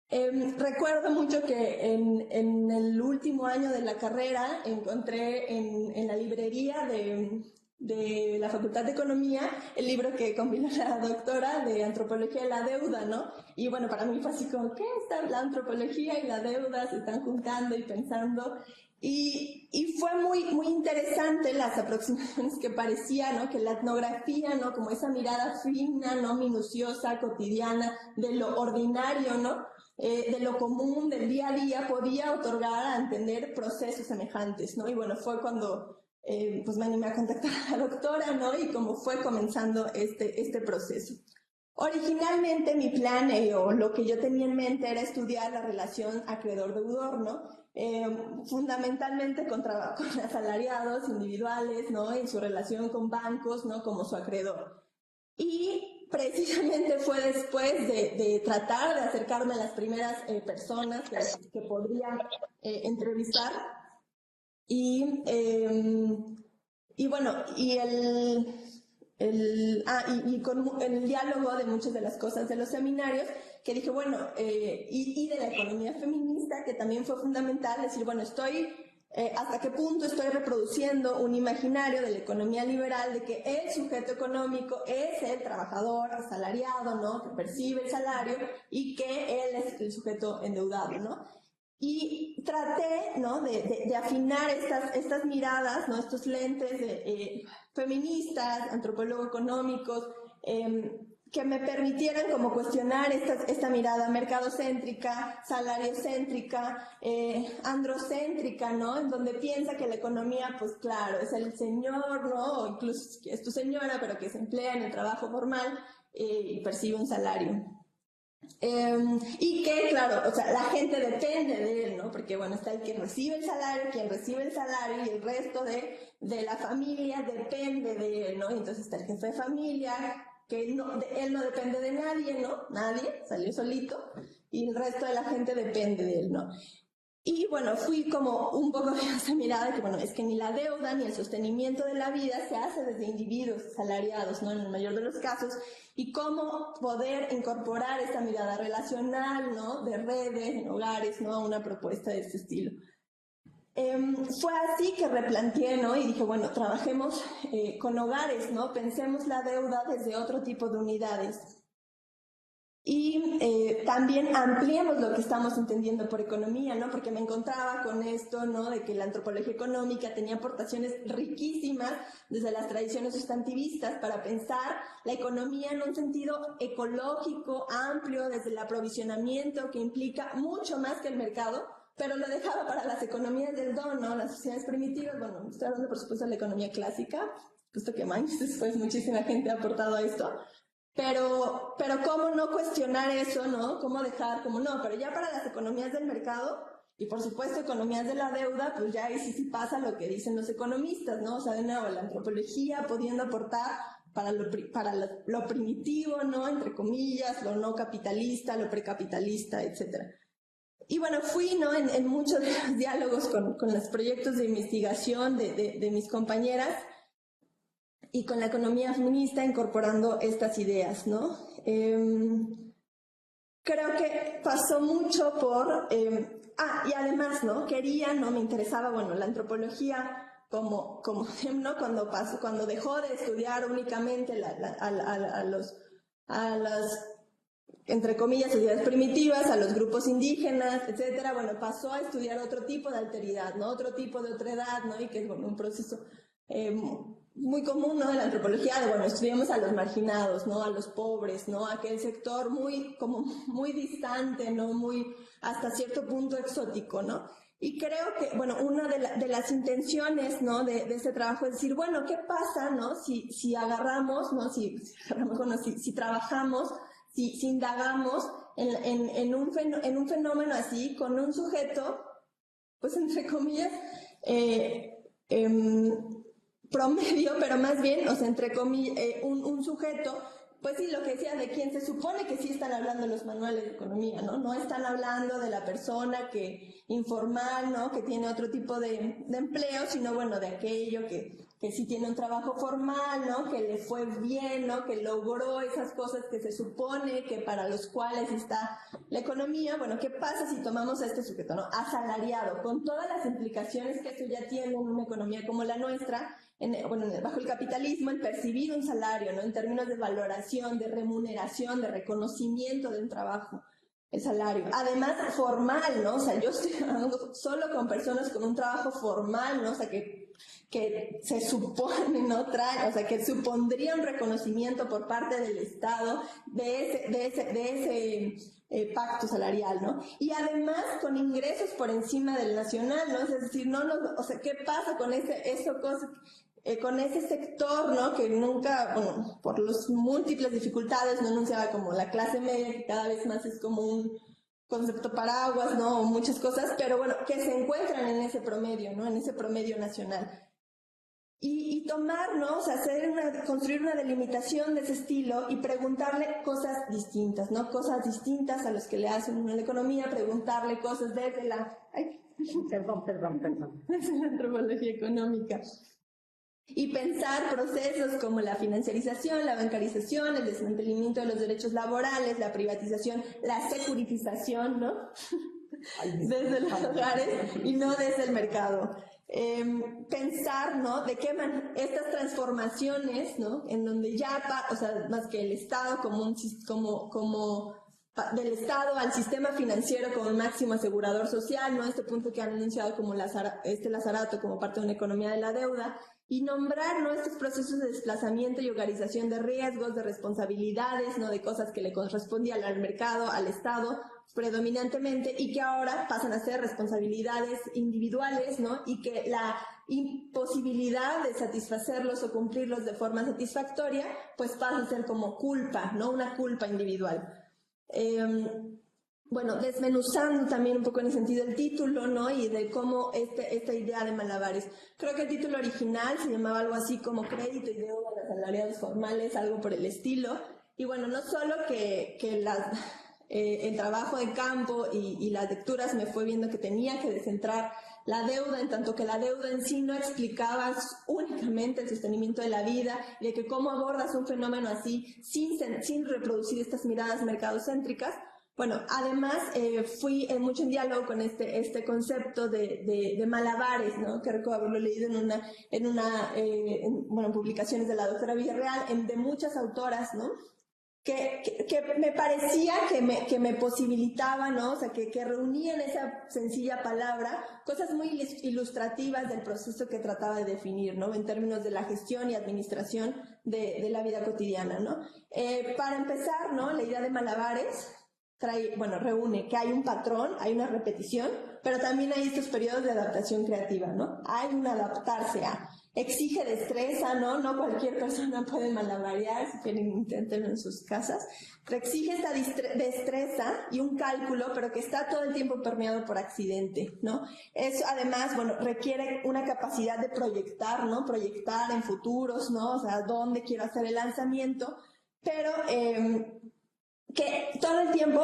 Recuerdo mucho que en el último año de la carrera encontré en la librería de la Facultad de Economía el libro que compiló la doctora de Antropología de la Deuda, ¿no? Y para mí fue así como, ¿qué? La antropología y la deuda se están juntando y pensando. Y fue muy, muy interesante las aproximaciones que parecía, ¿no?, que la etnografía, ¿no?, como esa mirada fina, ¿no?, minuciosa, cotidiana, de lo ordinario, ¿no?, de lo común, del día a día, podía otorgar a entender procesos semejantes, ¿no? Y fue cuando me animé a contactar a la doctora, ¿no?, y cómo fue comenzando este proceso. Originalmente mi plan, o lo que yo tenía en mente, era estudiar la relación acreedor-deudor, ¿no? Fundamentalmente con asalariados individuales, ¿no?, y su relación con bancos, ¿no?, como su acreedor. Y precisamente fue después de tratar de acercarme a las primeras personas que podría entrevistar y con el diálogo de muchas de las cosas de los seminarios, que dije, y de la economía feminista, que también fue fundamental, decir, ¿hasta qué punto estoy reproduciendo un imaginario de la economía liberal de que el sujeto económico es el trabajador asalariado, ¿no?, que percibe el salario y que él es el sujeto endeudado, ¿no? Y traté, ¿no?, de afinar estas miradas, ¿no?, estos lentes feministas, antropólogo-económicos, que me permitieran como cuestionar esta mirada mercadocéntrica, salariocéntrica, androcéntrica, ¿no?, en donde piensa que la economía, pues claro, es el señor, ¿no?, o incluso es tu señora, pero que se emplea en el trabajo formal y percibe un salario. Y que, claro, o sea, la gente depende de él, ¿no? Porque, está el que recibe el salario, quien recibe el salario, y el resto de la familia depende de él, ¿no? Y entonces está el jefe de familia, que él no depende de nadie, ¿no? Nadie, salió solito, y el resto de la gente depende de él, ¿no? Y fui como un poco de esa mirada que, es que ni la deuda ni el sostenimiento de la vida se hace desde individuos asalariados, ¿no?, en el mayor de los casos, y cómo poder incorporar esta mirada relacional, ¿no?, de redes, en hogares, ¿no?, a una propuesta de este estilo. Fue así que replanteé, ¿no?, y dije, trabajemos con hogares, ¿no?, pensemos la deuda desde otro tipo de unidades. Y también ampliemos lo que estamos entendiendo por economía, ¿no? Porque me encontraba con esto, ¿no?, de que la antropología económica tenía aportaciones riquísimas desde las tradiciones sustantivistas para pensar la economía en un sentido ecológico, amplio, desde el aprovisionamiento, que implica mucho más que el mercado, pero lo dejaba para las economías del don, ¿no?, las sociedades primitivas. Estoy hablando por supuesto de la economía clásica, justo que más después muchísima gente ha aportado a esto. Pero cómo no cuestionar eso, ¿no? Cómo dejar, cómo no, pero ya para las economías del mercado, Y por supuesto, economías de la deuda, pues ya ahí sí pasa lo que dicen los economistas, ¿no? O sea, de nuevo, la antropología pudiendo aportar para lo primitivo, ¿no? Entre comillas, lo no capitalista, lo precapitalista, etcétera. Y bueno, fui, ¿no? En muchos de los diálogos con los proyectos de investigación de mis compañeras y con la economía feminista incorporando estas ideas, ¿no? Creo que pasó mucho por... y además, ¿no? Me interesaba, bueno, la antropología como ¿no? Cuando dejó de estudiar únicamente a las, entre comillas, sociedades primitivas, a los grupos indígenas, etcétera, bueno, pasó a estudiar otro tipo de alteridad, ¿no? Otro tipo de otredad, ¿no? Y que es, bueno, un proceso muy común, ¿no? De la antropología, de, bueno, estudiamos a los marginados, ¿no? A los pobres, ¿no? Aquel sector muy distante, ¿no? Muy, hasta cierto punto exótico, ¿no? Y creo que, bueno, una de las intenciones, ¿no? De este trabajo es decir, bueno, ¿qué pasa, ¿no? Si agarramos, ¿no? Si trabajamos, si indagamos en un fenómeno así, con un sujeto, pues entre comillas, promedio, pero más bien, o sea, entre comillas, un sujeto, pues sí, lo que decía, de quien se supone que sí están hablando los manuales de economía, ¿no? No están hablando de la persona informal, ¿no? Que tiene otro tipo de empleo, sino, bueno, de aquello que sí tiene un trabajo formal, ¿no? Que le fue bien, ¿no? Que logró esas cosas que se supone que para los cuales está la economía. Bueno, ¿qué pasa si tomamos a este sujeto, ¿no? Asalariado, con todas las implicaciones que eso ya tiene en una economía como la nuestra, bajo el capitalismo, el percibir un salario, ¿no? En términos de valoración, de remuneración, de reconocimiento de un trabajo, el salario. Además, formal, ¿no? O sea, yo estoy hablando solo con personas con un trabajo formal, ¿no? O sea, que se supone, ¿no? O sea, que supondría un reconocimiento por parte del Estado de ese pacto salarial, ¿no? Y además con ingresos por encima del nacional, ¿no? Es decir, o sea, ¿qué pasa con con ese sector, ¿no? Que nunca, bueno, por las múltiples dificultades no enunciaba como la clase media, que cada vez más es como un concepto paraguas, ¿no? O muchas cosas, pero bueno, que se encuentran en ese promedio, ¿no? En ese promedio nacional. Y tomar, ¿no? O sea, construir una delimitación de ese estilo y preguntarle cosas distintas, ¿no? Cosas distintas a los que le hacen en la economía, preguntarle cosas desde la... Perdón. Desde la antropología económica. Y pensar procesos como la financiarización, la bancarización, el desmantelamiento de los derechos laborales, la privatización, la securitización, ¿no? Desde los hogares y no desde el mercado. Pensar, ¿no? De qué estas transformaciones, ¿no? En donde ya, o sea, más que el Estado como del Estado al sistema financiero como el máximo asegurador social, ¿no? Este punto que han anunciado como Lazarato como parte de una economía de la deuda, y nombrar, ¿no? Estos procesos de desplazamiento y hogarización de riesgos, de responsabilidades, ¿no? De cosas que le correspondían al mercado, al Estado, predominantemente, y que ahora pasan a ser responsabilidades individuales, ¿no? Y que la imposibilidad de satisfacerlos o cumplirlos de forma satisfactoria, pues pasa a ser como culpa, ¿no? Una culpa individual. Bueno, desmenuzando también un poco en el sentido del título, ¿no? Y de cómo esta idea de malabares. Creo que el título original se llamaba algo así como Crédito y Deuda de Asalariados Formales, algo por el estilo. Y bueno, no solo que el trabajo de campo y las lecturas me fue viendo que tenía que descentrar la deuda, en tanto que la deuda en sí no explicaba únicamente el sostenimiento de la vida, y de que cómo abordas un fenómeno así sin reproducir estas miradas mercadocéntricas. Bueno, además fui mucho en diálogo con este concepto de malabares, ¿no? Que recuerdo haberlo leído en publicaciones de la doctora Villarreal, de muchas autoras, ¿no? Que me parecía que me posibilitaba, ¿no? O sea, que reunían esa sencilla palabra cosas muy ilustrativas del proceso que trataba de definir, ¿no? En términos de la gestión y administración de la vida cotidiana, ¿no? Para empezar, ¿no? La idea de malabares reúne que hay un patrón, hay una repetición, pero también hay estos periodos de adaptación creativa, ¿no? Hay un adaptarse a. exige destreza, ¿no? No cualquier persona puede malabarear, si quieren inténtenlo en sus casas. Pero exige esta destreza y un cálculo, pero que está todo el tiempo permeado por accidente, ¿no? Eso además, bueno, requiere una capacidad de proyectar, ¿no? Proyectar en futuros, ¿no? O sea, dónde quiero hacer el lanzamiento, pero que todo el tiempo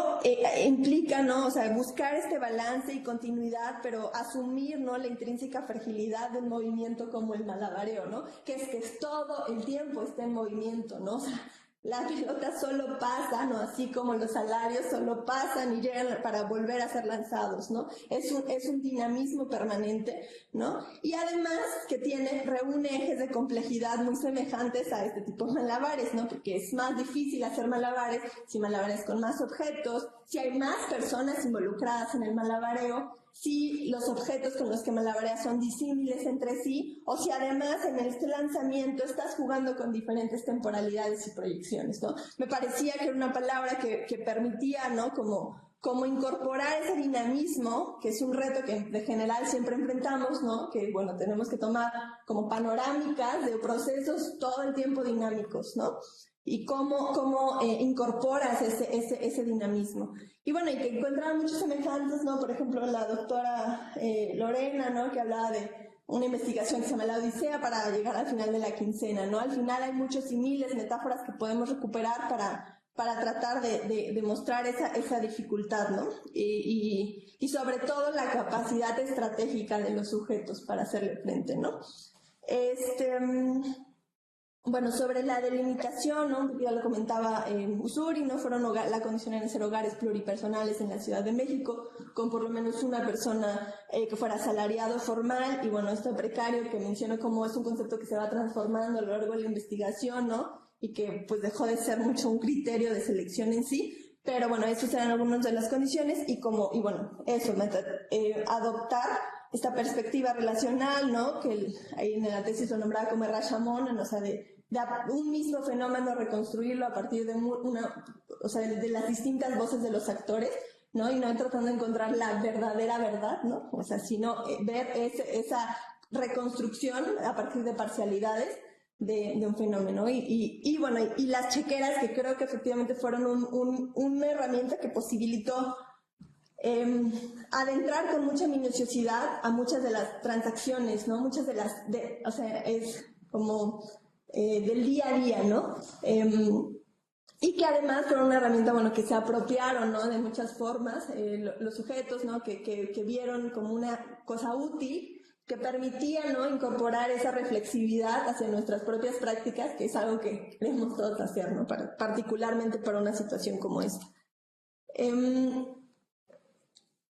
implica, ¿no? O sea, buscar este balance y continuidad, pero asumir, ¿no? La intrínseca fragilidad del movimiento como el malabareo, ¿no? Que todo el tiempo está en movimiento, ¿no? O sea, la pelota solo pasa, ¿no? Así como los salarios solo pasan y llegan para volver a ser lanzados, ¿no? Es un dinamismo permanente, ¿no? Y además que reúne ejes de complejidad muy semejantes a este tipo de malabares, ¿no? Porque es más difícil hacer malabares si malabares con más objetos, si hay más personas involucradas en el malabareo, si los objetos con los que malabareas son disímiles entre sí, o si además en este lanzamiento estás jugando con diferentes temporalidades y proyecciones, ¿no? Me parecía que era una palabra que permitía, ¿no? Como incorporar ese dinamismo, que es un reto que de general siempre enfrentamos, ¿no? Que, bueno, tenemos que tomar como panorámicas de procesos todo el tiempo dinámicos, ¿no? Y cómo incorporas ese dinamismo. Y bueno, y que encuentran muchos semejantes, ¿no? Por ejemplo, la doctora Lorena, ¿no? Que hablaba de una investigación que se llama La Odisea para llegar al final de la quincena, ¿no? Al final hay muchos similes, metáforas que podemos recuperar para tratar de mostrar esa dificultad, ¿no? Y sobre todo la capacidad estratégica de los sujetos para hacerle frente, ¿no? Bueno, sobre la delimitación, ¿no? Ya lo comentaba Ussuri, ¿no? La condición era ser hogares pluripersonales en la Ciudad de México, con por lo menos una persona que fuera asalariado formal, y bueno, esto precario que menciono como es un concepto que se va transformando a lo largo de la investigación, ¿no? Y que pues dejó de ser mucho un criterio de selección en sí, pero bueno, esas eran algunas de las condiciones, y bueno, eso, adoptar esta perspectiva relacional, ¿no? Que ahí en la tesis lo nombraba como Rashomon, o sea, de un mismo fenómeno reconstruirlo a partir de de las distintas voces de los actores, ¿no? Y no tratando de encontrar la verdadera verdad, ¿no? O sea, sino ver esa reconstrucción a partir de parcialidades de un fenómeno. Y bueno, y las chequeras, que creo que efectivamente fueron una herramienta que posibilitó adentrar con mucha minuciosidad a muchas de las transacciones, ¿no? Muchas de las, o sea, es como del día a día, ¿no? Y que además fueron una herramienta, bueno, que se apropiaron, ¿no? De muchas formas, los sujetos, ¿no? Que vieron como una cosa útil, que permitía, ¿no? Incorporar esa reflexividad hacia nuestras propias prácticas, que es algo que queremos todos hacer, ¿no? Particularmente para una situación como esta.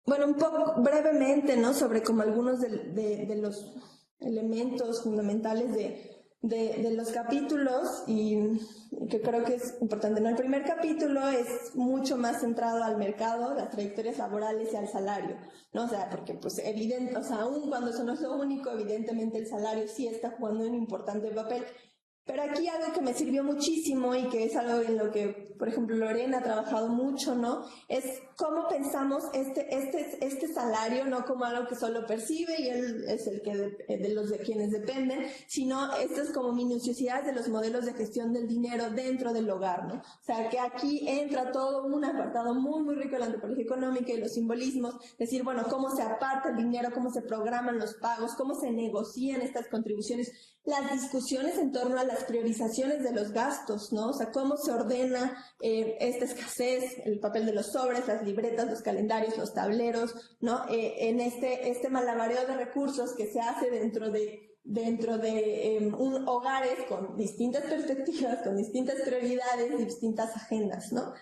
Bueno, un poco brevemente, ¿no? Sobre como algunos de los elementos fundamentales de los capítulos, y que creo que es importante, ¿no? El primer capítulo es mucho más centrado al mercado, las trayectorias laborales y al salario, ¿no? O sea, porque pues evidente, o sea, aún cuando eso no es lo único, evidentemente el salario sí está jugando un importante papel. Pero aquí algo que me sirvió muchísimo y que es algo en lo que, por ejemplo, Lorena ha trabajado mucho, ¿no? Es cómo pensamos este salario, no como algo que solo percibe y él es el que de quienes dependen, sino estas como minuciosidades de los modelos de gestión del dinero dentro del hogar, ¿no? O sea, que aquí entra todo un apartado muy, muy rico de la antropología económica y los simbolismos, es decir, bueno, cómo se aparta el dinero, cómo se programan los pagos, cómo se negocian estas contribuciones, las discusiones en torno a las priorizaciones de los gastos, ¿no? O sea, cómo se ordena esta escasez, el papel de los sobres, las libretas, los calendarios, los tableros, ¿no? En este malabareo de recursos que se hace dentro de hogares con distintas perspectivas, con distintas prioridades y distintas agendas, ¿no?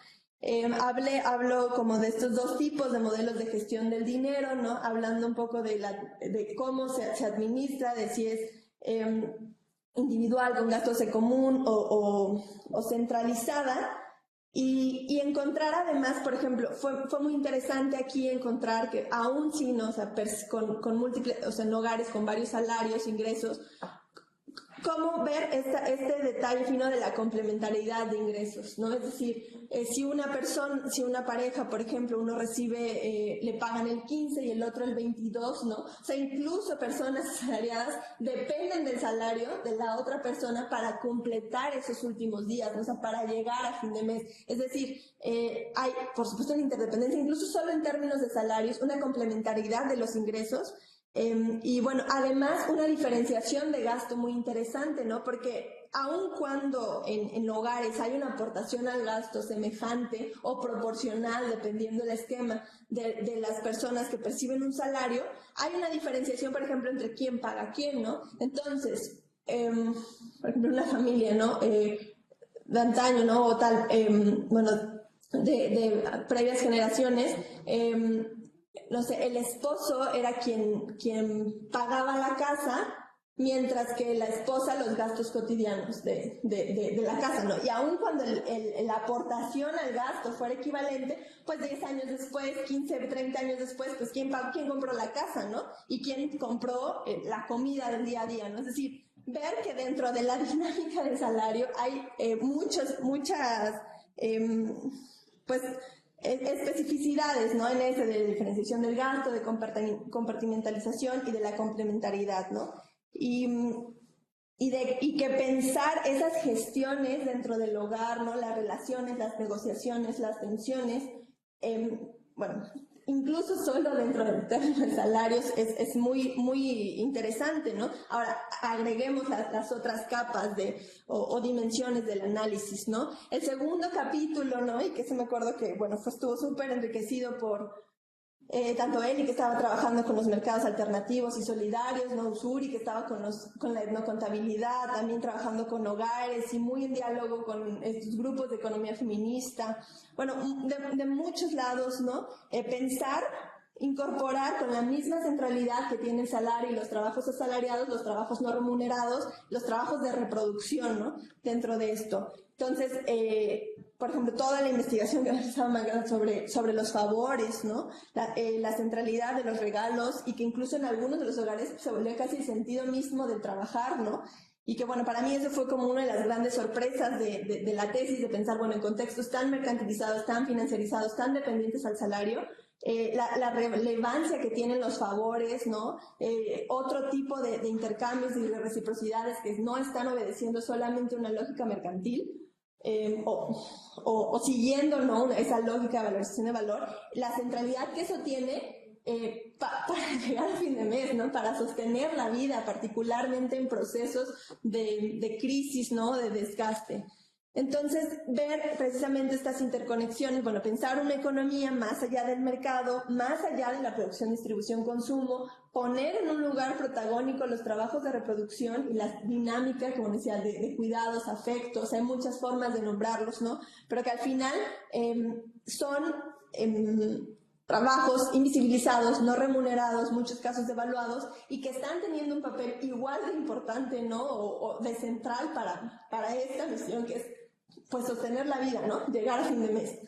Hablo como de estos dos tipos de modelos de gestión del dinero, ¿no? Hablando un poco de cómo se administra, de si es individual con gastos en común o centralizada, y encontrar además, por ejemplo, fue muy interesante aquí encontrar que aún si no, o sea, con múltiples, o sea, en hogares con varios salarios, ingresos, cómo ver este detalle fino de la complementariedad de ingresos, ¿no? Es decir, si una pareja, por ejemplo, uno recibe, le pagan el 15 y el otro el 22, ¿no? O sea, incluso personas asalariadas dependen del salario de la otra persona para completar esos últimos días, ¿no? O sea, para llegar a fin de mes. Es decir, hay, por supuesto, una interdependencia, incluso solo en términos de salarios, una complementariedad de los ingresos. Y bueno, además una diferenciación de gasto muy interesante, ¿no? Porque aun cuando en hogares hay una aportación al gasto semejante o proporcional, dependiendo del esquema de las personas que perciben un salario, hay una diferenciación, por ejemplo, entre quién paga quién, ¿no? Entonces, por ejemplo, una familia, ¿no? De antaño, ¿no? O tal, bueno, de previas generaciones, no sé, el esposo era quien pagaba la casa, mientras que la esposa los gastos cotidianos de la casa, ¿no? Y aun cuando la aportación al gasto fuera equivalente, pues 10 años después, 15, 30 años después, pues ¿quién compró la casa, ¿no? Y quién compró la comida del día a día, ¿no? Es decir, ver que dentro de la dinámica del salario hay muchas pues especificidades, ¿no? En ese de diferenciación del gasto, de compartimentalización y de la complementariedad, ¿no? Y que pensar esas gestiones dentro del hogar, ¿no? Las relaciones, las negociaciones, las tensiones, bueno, incluso solo dentro del término de salarios es muy, muy interesante, ¿no? Ahora, agreguemos las otras capas o dimensiones del análisis, ¿no? El segundo capítulo, ¿no? Y que se me acuerdo que, bueno, estuvo súper enriquecido por tanto Eli, que estaba trabajando con los mercados alternativos y solidarios, ¿no? Usuri, que estaba con la etnocontabilidad, también trabajando con hogares y muy en diálogo con estos grupos de economía feminista. Bueno, de muchos lados, ¿no? Pensar, incorporar con la misma centralidad que tiene el salario y los trabajos asalariados, los trabajos no remunerados, los trabajos de reproducción, ¿no? Dentro de esto. Entonces, por ejemplo, toda la investigación que realizaba Magda sobre los favores, ¿no? La centralidad de los regalos y que incluso en algunos de los hogares se volvió casi el sentido mismo del trabajar, ¿no? Y que, bueno, para mí eso fue como una de las grandes sorpresas de la tesis, de pensar, bueno, en contextos tan mercantilizados, tan financiarizados, tan dependientes al salario, la relevancia que tienen los favores, ¿no? Otro tipo de intercambios y de reciprocidades que no están obedeciendo solamente una lógica mercantil, o siguiendo, ¿no? Esa lógica de valorización de valor, la centralidad que eso tiene para llegar a fin de mes, ¿no? Para sostener la vida, particularmente en procesos de crisis, ¿no? De desgaste. Entonces, ver precisamente estas interconexiones, bueno, pensar una economía más allá del mercado, más allá de la producción, distribución, consumo, poner en un lugar protagónico los trabajos de reproducción y las dinámicas, como decía, de cuidados, afectos, hay muchas formas de nombrarlos, ¿no? Pero que al final son trabajos invisibilizados, no remunerados, muchos casos devaluados, y que están teniendo un papel igual de importante, ¿no? O de central para esta misión que es, pues, sostener la vida, ¿no? Llegar a fin de mes.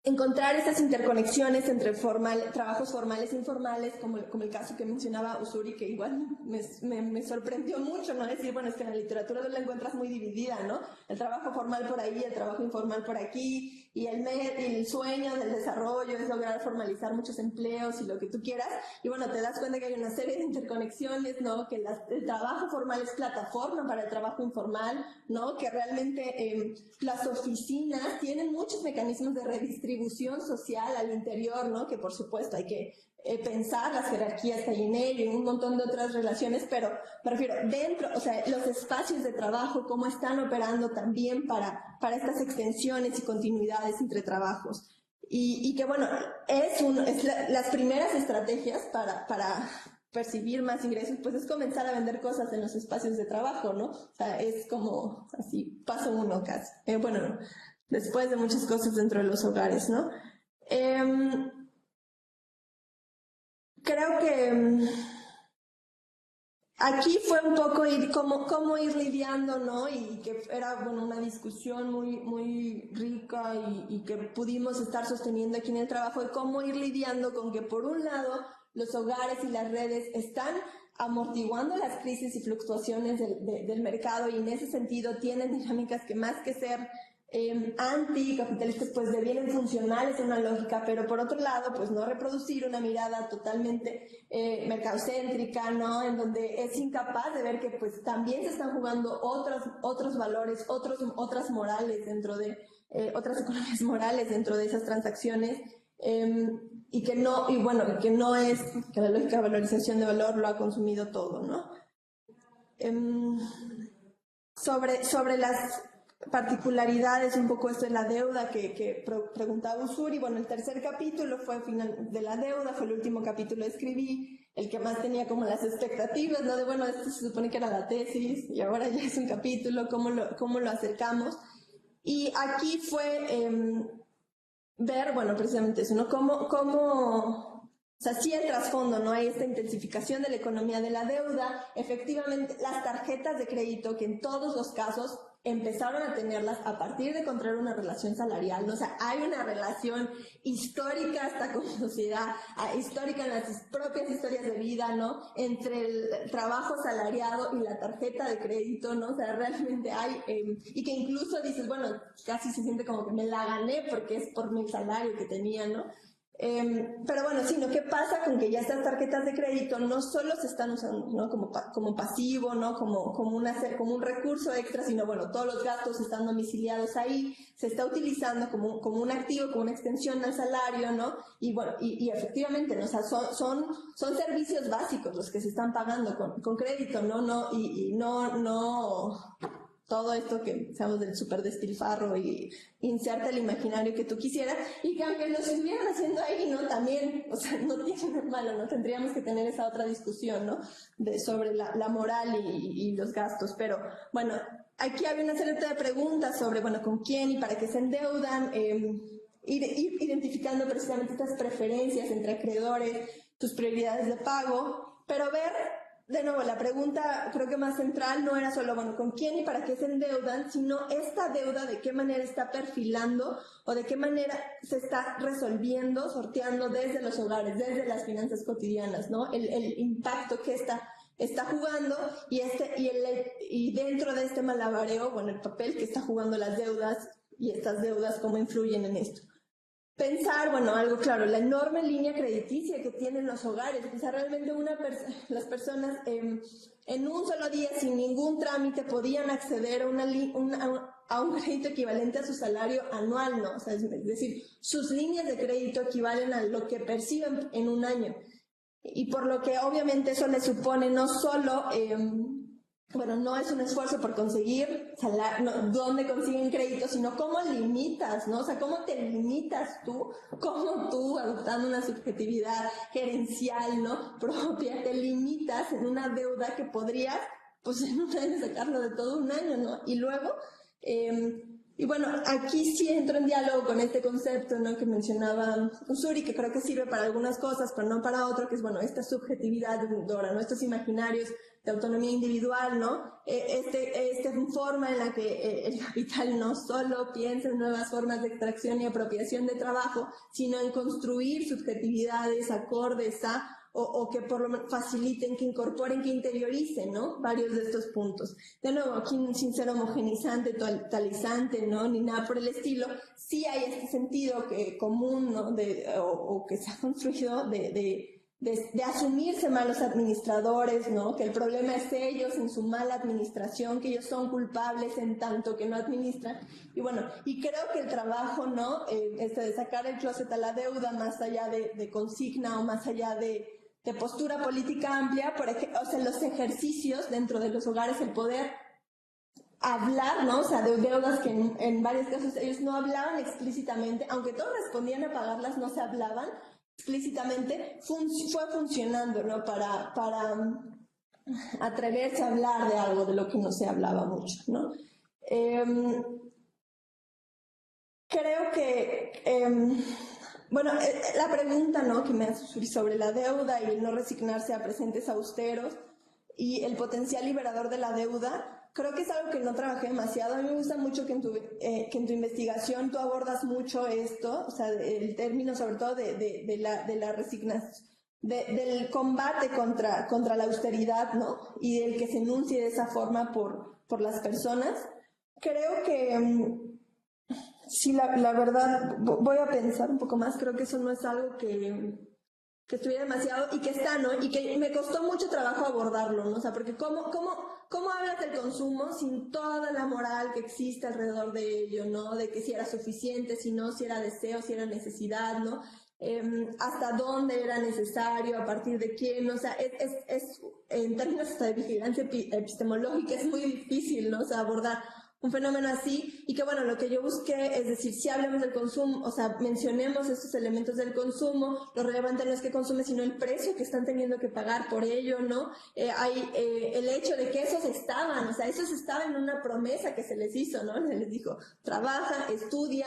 Encontrar estas interconexiones entre trabajos formales e informales, como el caso que mencionaba Usuri, que igual me sorprendió mucho, ¿no? Decir, bueno, es que en la literatura tú la encuentras muy dividida, ¿no? El trabajo formal por ahí, el trabajo informal por aquí, y el sueño del desarrollo es lograr formalizar muchos empleos y lo que tú quieras, y bueno, te das cuenta que hay una serie de interconexiones, ¿no? Que el trabajo formal es plataforma para el trabajo informal, ¿no? Que realmente las oficinas tienen muchos mecanismos de redistribución social al interior, ¿no? Que por supuesto hay que pensar las jerarquías que hay en ello y un montón de otras relaciones, pero me refiero dentro, o sea, los espacios de trabajo, cómo están operando también para estas extensiones y continuidades entre trabajos. Y que, bueno, las primeras estrategias para percibir más ingresos, pues es comenzar a vender cosas en los espacios de trabajo, ¿no? O sea, es como así, paso uno casi. Bueno, después de muchas cosas dentro de los hogares, ¿no? Creo que aquí fue un poco cómo ir lidiando, ¿no? Y que era, bueno, una discusión muy, muy rica y que pudimos estar sosteniendo aquí en el trabajo, de cómo ir lidiando con que, por un lado, los hogares y las redes están amortiguando las crisis y fluctuaciones del mercado, y en ese sentido tienen dinámicas que, más que ser anticapitalistas, pues devienen funcionales en una lógica, pero por otro lado, pues no reproducir una mirada totalmente mercadocéntrica, ¿no? En donde es incapaz de ver que pues también se están jugando otros valores, otras morales dentro de, otras economías morales dentro de esas transacciones, y que no es, que la lógica de valorización de valor lo ha consumido todo, ¿no? Sobre las particularidades, un poco esto de la deuda que preguntaba Ussuri. Bueno, el tercer capítulo fue final de la deuda, fue el último capítulo que escribí, el que más tenía como las expectativas, ¿no? De bueno, esto se supone que era la tesis y ahora ya es un capítulo, ¿cómo lo acercamos? Y aquí fue ver, bueno, precisamente eso, ¿no? O sea, sí el trasfondo, ¿no? Hay esta intensificación de la economía de la deuda. Efectivamente, las tarjetas de crédito, que en todos los casos empezaron a tenerlas a partir de encontrar una relación salarial, ¿no? O sea, hay una relación histórica hasta con sociedad, histórica en las propias historias de vida, ¿no? Entre el trabajo salariado y la tarjeta de crédito, ¿no? O sea, realmente hay, y que incluso dices, bueno, casi se siente como que me la gané porque es por mi salario que tenía, ¿no? Pero bueno, sino ¿qué pasa con que ya estas tarjetas de crédito no solo se están usando, ¿no? como pasivo, ¿no? como un recurso extra, sino bueno, todos los gastos están domiciliados ahí, se está utilizando como un activo, como una extensión al salario, ¿no? Y bueno, y efectivamente, ¿no? O sea, son servicios básicos los que se están pagando con crédito, ¿no? No todo esto que sabemos del súper despilfarro y inserta el imaginario que tú quisieras, y que aunque lo estuvieran haciendo ahí, ¿no? También, o sea, no tiene nada malo, ¿no? Tendríamos que tener esa otra discusión, ¿no? Sobre la moral y los gastos, pero bueno, aquí había una serie de preguntas sobre, bueno, con quién y para qué se endeudan, ir identificando precisamente estas preferencias entre acreedores, sus prioridades de pago, pero ver. De nuevo, la pregunta creo que más central no era solo, bueno, con quién y para qué se endeudan, sino esta deuda de qué manera está perfilando o de qué manera se está resolviendo, sorteando desde los hogares, desde las finanzas cotidianas, ¿no? El impacto que está jugando y dentro de este malabareo, bueno, el papel que está jugando las deudas y estas deudas, cómo influyen en esto. Pensar, bueno, algo claro, la enorme línea crediticia que tienen los hogares, o sea, realmente las personas en un solo día, sin ningún trámite, podían acceder a un crédito equivalente a su salario anual, ¿no? O sea, es decir, sus líneas de crédito equivalen a lo que perciben en un año. Y por lo que obviamente eso le supone no solo... bueno, no es un esfuerzo por conseguir dónde consiguen crédito, sino cómo limitas, ¿no? O sea, cómo te limitas tú, cómo tú, adoptando una subjetividad gerencial, ¿no? Propia, te limitas en una deuda que podrías, pues en un año sacarlo de todo un año, ¿no? Y luego, y bueno, aquí sí entro en diálogo con este concepto, ¿no? Que mencionaba Ussuri, que creo que sirve para algunas cosas, pero no para otro, que es, bueno, esta subjetividad deudora, ¿no? Estos imaginarios de autonomía individual, ¿no? Esta forma en la que el capital no solo piensa en nuevas formas de extracción y apropiación de trabajo, sino en construir subjetividades acordes a, o que por lo menos faciliten, que incorporen, que interioricen, ¿no? Varios de estos puntos. De nuevo, aquí sin ser homogenizante, totalizante, ¿no? Ni nada por el estilo, sí hay este sentido común, ¿no? O que se ha construido de asumirse malos administradores, ¿no? Que el problema es ellos en su mala administración, que ellos son culpables en tanto que no administran. Y bueno, y creo que el trabajo, ¿no? De sacar el closet a la deuda, más allá de consigna o más allá de postura política amplia, o sea, los ejercicios dentro de los hogares, el poder hablar, ¿no? O sea, de deudas que en varios casos ellos no hablaban explícitamente, aunque todos respondían a pagarlas, no se hablaban explícitamente, fue funcionando, ¿no? Para atreverse a hablar de algo de lo que no se hablaba mucho, ¿no? Creo que, bueno, la pregunta, ¿no? Que me hace sobre la deuda y el no resignarse a presentes austeros y el potencial liberador de la deuda, creo que es algo que no trabajé demasiado. A mí me gusta mucho que en tu investigación tú abordas mucho esto, o sea, el término sobre todo de la resignación, del combate contra la austeridad, ¿no? Y del que se enuncie de esa forma por las personas. Creo que Sí, la verdad, voy a pensar un poco más. Creo que eso no es algo que estuviera demasiado y que está, ¿no? Y que me costó mucho trabajo abordarlo, ¿no? O sea, porque ¿cómo hablas del consumo sin toda la moral que existe alrededor de ello, ¿no? De que si era suficiente, si no, si era deseo, si era necesidad, ¿no? Hasta dónde era necesario, a partir de quién, o sea, es en términos hasta de vigilancia epistemológica es muy difícil, ¿no? O sea, abordar un fenómeno así, y que bueno, lo que yo busqué es decir, si hablemos del consumo, o sea, mencionemos estos elementos del consumo, lo relevante no es que consume, sino el precio que están teniendo que pagar por ello, ¿no? Hay el hecho de que esos estaban, o sea, esos estaban en una promesa que se les hizo, ¿no? Se les dijo, trabaja, estudia,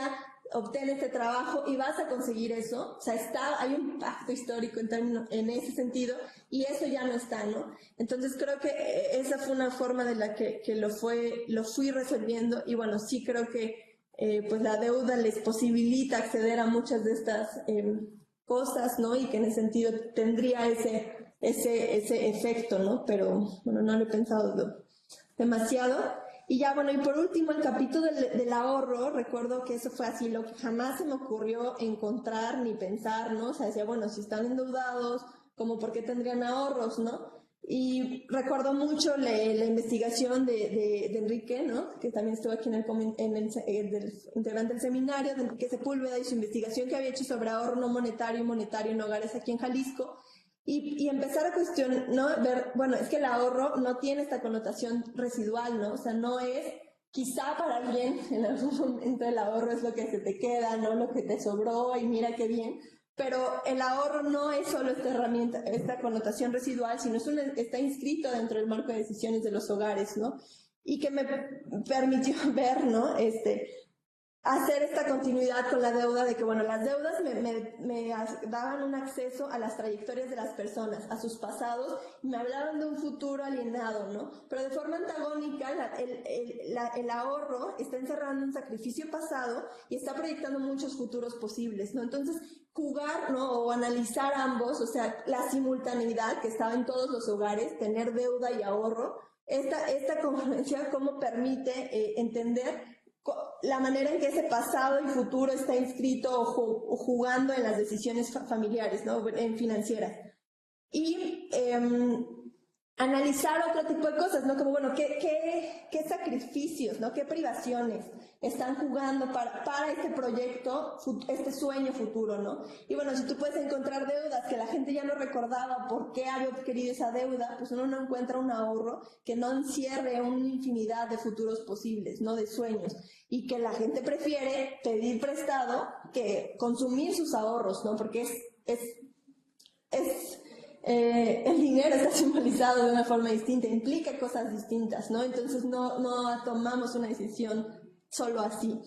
obtén este trabajo y vas a conseguir eso, o sea, hay un pacto histórico en ese sentido, y eso ya no está, ¿no? Entonces creo que esa fue una forma de la que lo fui resolviendo, y bueno, sí creo que pues la deuda les posibilita acceder a muchas de estas cosas, ¿no? Y que en ese sentido tendría ese efecto, ¿no? Pero bueno, no lo he pensado demasiado. Y ya, bueno, y por último, el capítulo del ahorro, recuerdo que eso fue así, lo que jamás se me ocurrió encontrar ni pensar, ¿no? O sea, decía, bueno, si están endeudados, ¿cómo por qué tendrían ahorros, no? Y recuerdo mucho la investigación de Enrique, ¿no? Que también estuvo aquí del integrante del seminario, de Enrique Sepúlveda, y su investigación que había hecho sobre ahorro no monetario y monetario en hogares aquí en Jalisco. Y empezar a cuestionar, ¿no? Ver, bueno, es que el ahorro no tiene esta connotación residual, ¿no? O sea, no es, quizá para alguien en algún momento el ahorro es lo que se te queda, ¿no? Lo que te sobró y mira qué bien, pero el ahorro no es solo esta herramienta, esta connotación residual, sino está inscrito dentro del marco de decisiones de los hogares, ¿no? Y que me permitió ver, ¿no? Hacer esta continuidad con la deuda de que, bueno, las deudas me daban un acceso a las trayectorias de las personas, a sus pasados, y me hablaban de un futuro alienado, ¿no? Pero de forma antagónica, el ahorro está encerrando un sacrificio pasado y está proyectando muchos futuros posibles, ¿no? Entonces, jugar, ¿no? O analizar ambos, o sea, la simultaneidad que estaba en todos los hogares, tener deuda y ahorro, esta congruencia, cómo permite entender la manera en que ese pasado y futuro está inscrito o jugando en las decisiones familiares, ¿no? En financieras. Y analizar otro tipo de cosas, ¿no? Como, bueno, ¿qué sacrificios, ¿no? ¿Qué privaciones están jugando para este proyecto, este sueño futuro, ¿no? Y bueno, si tú puedes encontrar deudas que la gente ya no recordaba por qué había adquirido esa deuda, pues uno no encuentra un ahorro que no encierre una infinidad de futuros posibles, ¿no? De sueños. Y que la gente prefiere pedir prestado que consumir sus ahorros, ¿no? Porque el dinero está simbolizado de una forma distinta, implica cosas distintas, ¿no? Entonces no tomamos una decisión solo así.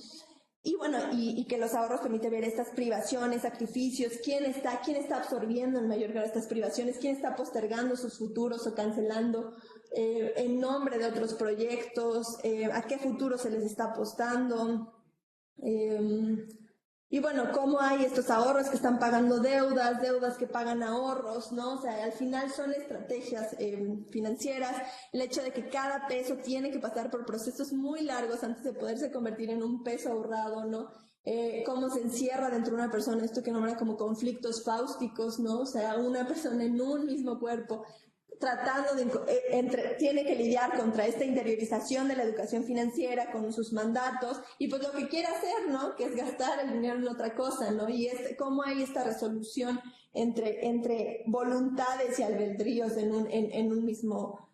Y bueno, y que los ahorros permiten ver estas privaciones, sacrificios, quién está absorbiendo en mayor grado estas privaciones, quién está postergando sus futuros o cancelando en nombre de otros proyectos, a qué futuro se les está apostando. Y bueno, cómo hay estos ahorros que están pagando deudas que pagan ahorros, ¿no? O sea, al final son estrategias financieras, el hecho de que cada peso tiene que pasar por procesos muy largos antes de poderse convertir en un peso ahorrado, ¿no? Cómo se encierra dentro de una persona esto que nombra como conflictos fáusticos, ¿no? O sea, una persona en un mismo cuerpo tratando tiene que lidiar contra esta interiorización de la educación financiera con sus mandatos y pues lo que quiere hacer, ¿no? Que es gastar el dinero en otra cosa, ¿no? Y cómo hay esta resolución entre voluntades y albedríos en un mismo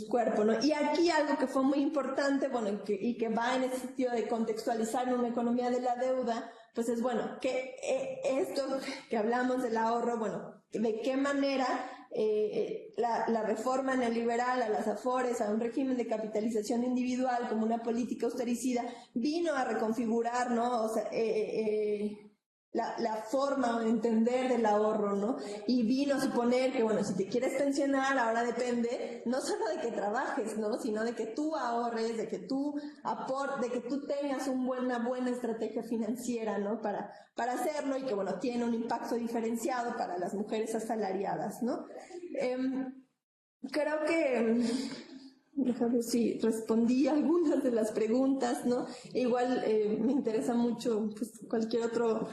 cuerpo, ¿no? Y aquí algo que fue muy importante, bueno, y que va en ese sentido de contextualizar una economía de la deuda, pues es bueno, que esto que hablamos del ahorro, bueno, de qué manera la reforma neoliberal a las Afores, a un régimen de capitalización individual como una política austericida, vino a reconfigurar, ¿no? O sea, la forma de entender del ahorro, ¿no? Y vino a suponer que, bueno, si te quieres pensionar, ahora depende no solo de que trabajes, ¿no? Sino de que tú ahorres, de que tú de que tú tengas una buena estrategia financiera, ¿no? Para hacerlo y que, bueno, tiene un impacto diferenciado para las mujeres asalariadas, ¿no? Creo que Déjame ver si respondí algunas de las preguntas, ¿no? Igual me interesa mucho pues, cualquier otro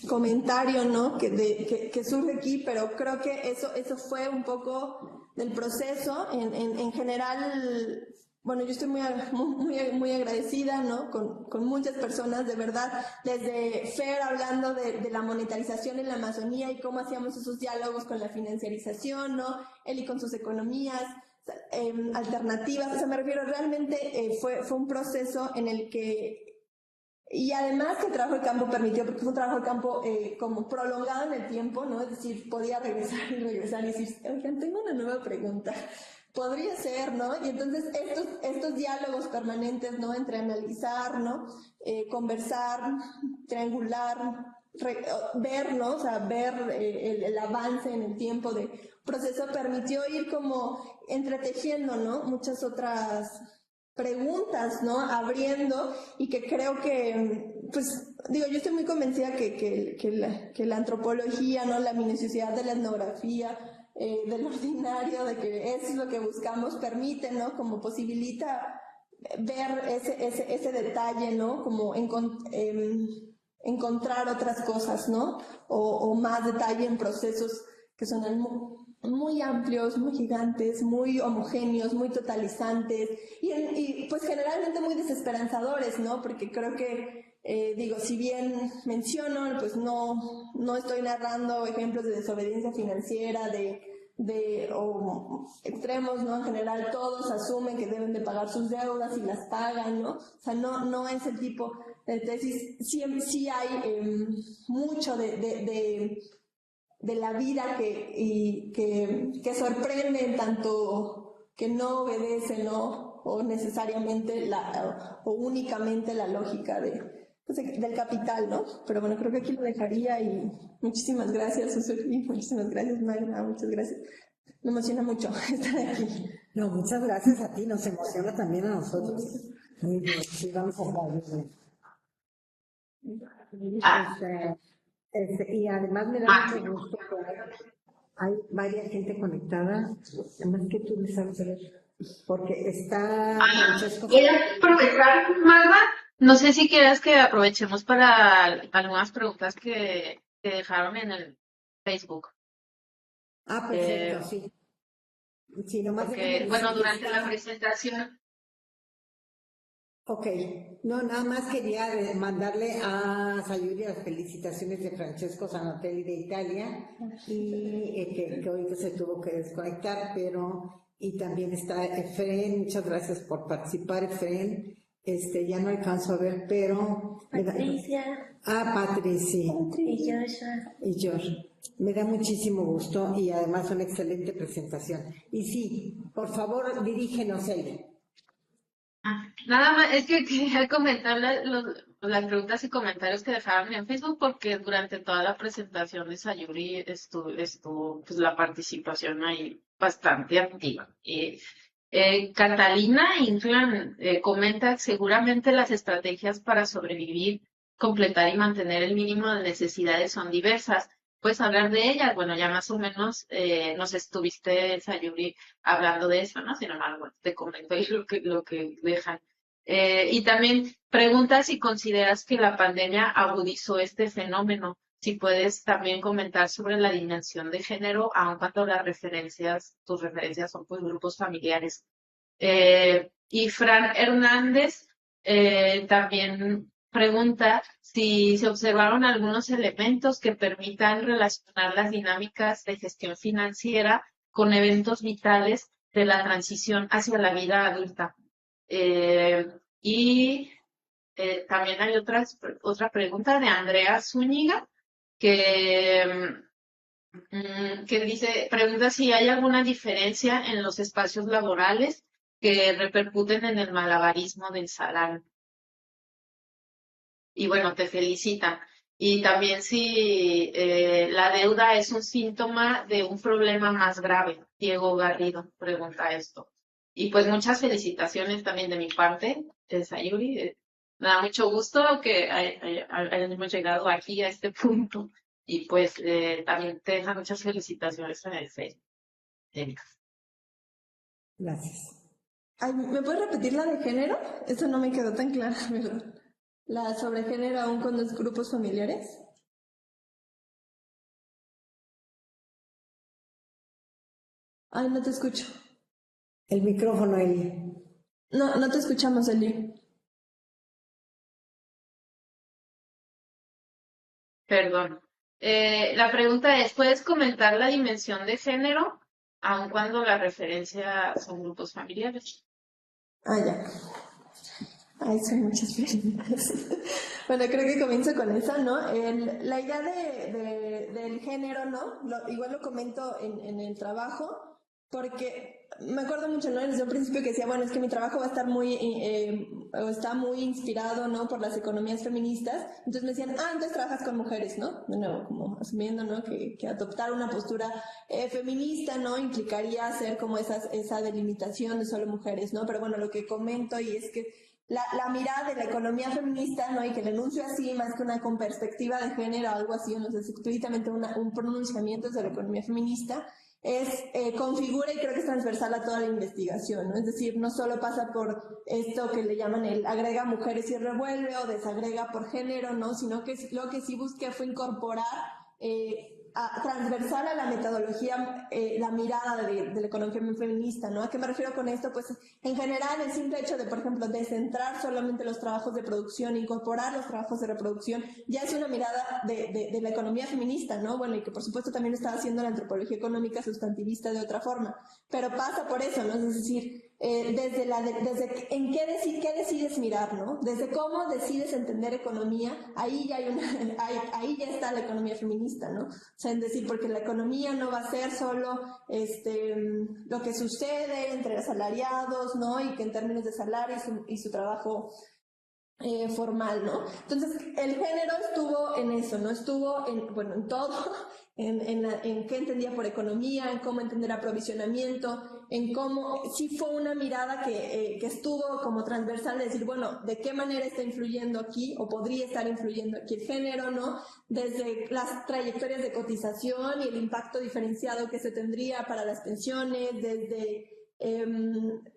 comentario, ¿no? Que surge aquí, pero creo que eso fue un poco del proceso. En general, bueno, yo estoy muy agradecida, ¿no? Con muchas personas, de verdad, desde Fer hablando de la monetarización en la Amazonía y cómo hacíamos esos diálogos con la financiarización, ¿no? Eli con sus economías alternativas, o sea, me refiero, realmente fue un proceso en el que, y además que el trabajo de campo permitió, porque fue un trabajo de campo como prolongado en el tiempo, ¿no? Es decir, podía regresar y decir, oigan, tengo una nueva pregunta, podría ser, ¿no? Y entonces estos diálogos permanentes, ¿no? Entre analizar, ¿no? Conversar, triangular, ver, ¿no? O sea, ver el avance en el tiempo de proceso permitió ir como entretejiendo, ¿no? Muchas otras preguntas, ¿no? Abriendo, y que creo que, pues, digo, yo estoy muy convencida que la antropología, ¿no? La minuciosidad de la etnografía, del ordinario, de que eso es lo que buscamos, permite, ¿no? Como posibilita ver ese detalle, ¿no? Como encontrar otras cosas, ¿no? O más detalle en procesos que son muy amplios, muy gigantes, muy homogéneos, muy totalizantes y pues generalmente muy desesperanzadores, ¿no? Porque creo que, digo, si bien menciono, pues no estoy narrando ejemplos de desobediencia financiera, o extremos, ¿no? En general todos asumen que deben de pagar sus deudas y las pagan, ¿no? O sea, no es el tipo de tesis, sí hay mucho de la vida que sorprende en tanto que no obedece, ¿no? O necesariamente o únicamente la lógica del capital, ¿no? Pero bueno, creo que aquí lo dejaría y muchísimas gracias, Susuri, muchísimas gracias, Magda, muchas gracias. Me emociona mucho estar aquí. No, muchas gracias a ti, nos emociona también a nosotros. Muy bien, sí, vamos a hablar. Y además me da mucho gusto que hay varias gente conectada, además que tú les sabes ver, porque está Francesco. ¿Quieres aprovechar, Magda? No sé si quieres que aprovechemos para algunas preguntas que dejaron en el Facebook. Ah, perfecto, sí. Sí, nomás Porque, déjame bueno, decir que durante la presentación. Ok, no, nada más quería mandarle a Sayuri las felicitaciones de Francesco Zanatelli de Italia y que hoy se tuvo que desconectar, pero y también está Efren, muchas gracias por participar, Efren. Ya no alcanzo a ver, pero Patricia. Patricia. Y Joshua. Y George. Me da muchísimo gusto y además una excelente presentación. Y sí, por favor, dirígenos, Eli. Nada más, es que quería comentar las preguntas y comentarios que dejaron en Facebook porque durante toda la presentación de Sayuri estuvo pues, la participación ahí bastante activa. Catalina Inclán comenta seguramente las estrategias para sobrevivir, completar y mantener el mínimo de necesidades son diversas. ¿Puedes hablar de ellas? Bueno, ya más o menos nos estuviste, Sayuri, hablando de eso, ¿no? Sin embargo, te comento ahí lo que dejan. Y también pregunta si consideras que la pandemia agudizó este fenómeno. Si puedes también comentar sobre la dimensión de género, aun cuando tus referencias son pues grupos familiares. Y Fran Hernández también pregunta si se observaron algunos elementos que permitan relacionar las dinámicas de gestión financiera con eventos vitales de la transición hacia la vida adulta. También hay otra pregunta de Andrea Zúñiga que pregunta si hay alguna diferencia en los espacios laborales que repercuten en el malabarismo del salario. Y bueno, te felicitan. Y también si la deuda es un síntoma de un problema más grave. Diego Garrido pregunta esto. Y pues muchas felicitaciones también de mi parte, Sayuri. Me da mucho gusto que hayamos llegado aquí a este punto. Y pues también te dejan muchas felicitaciones en el Facebook. Gracias. Ay, ¿me puedes repetir la de género? Eso no me quedó tan clara, ¿verdad? La sobre género aún con los grupos familiares. Ay, no te escucho. El micrófono, Eli. No, no te escuchamos, Eli. Perdón. La pregunta es, ¿puedes comentar la dimensión de género, aun cuando la referencia son grupos familiares? Ah, ya. Ay, son muchas preguntas. Bueno, creo que comienzo con esa, ¿no? La idea del género, ¿no? Igual lo comento en el trabajo, porque me acuerdo mucho, ¿no? Desde un principio que decía, bueno, es que mi trabajo va a estar o está muy inspirado, ¿no? Por las economías feministas. Entonces me decían, entonces trabajas con mujeres, ¿no? De nuevo, como asumiendo, ¿no? Que adoptar una postura feminista, ¿no? Implicaría hacer como esa delimitación de solo mujeres, ¿no? Pero bueno, lo que comento y es que la mirada de la economía feminista, ¿no? Y que el enuncio así, más que una con perspectiva de género o algo así, no sé, explícitamente un pronunciamiento de la economía feminista, configura y creo que es transversal a toda la investigación, ¿no? Es decir, no solo pasa por esto que le llaman el agrega mujeres y revuelve o desagrega por género, ¿no? Sino que lo que sí busqué fue incorporar transversal a la metodología, la mirada de la economía feminista, ¿no? ¿A qué me refiero con esto? Pues en general el simple hecho de, por ejemplo, descentrar solamente los trabajos de producción, incorporar los trabajos de reproducción, ya es una mirada de la economía feminista, ¿no? Bueno, y que por supuesto también está haciendo la antropología económica sustantivista de otra forma, pero pasa por eso, ¿no? Es decir, desde en qué decides mirar, ¿no? Desde cómo decides entender economía, ahí ya ahí ya está la economía feminista, ¿no? O sea, es decir, porque la economía no va a ser solo lo que sucede entre asalariados, ¿no? Y que en términos de salario y su trabajo formal, ¿no? Entonces, el género estuvo en eso, ¿no? Estuvo en todo, en qué entendía por economía, en cómo entender aprovisionamiento, en cómo, sí fue una mirada que estuvo como transversal de decir, bueno, ¿de qué manera está influyendo aquí o podría estar influyendo aquí el género, ¿no? Desde las trayectorias de cotización y el impacto diferenciado que se tendría para las pensiones, desde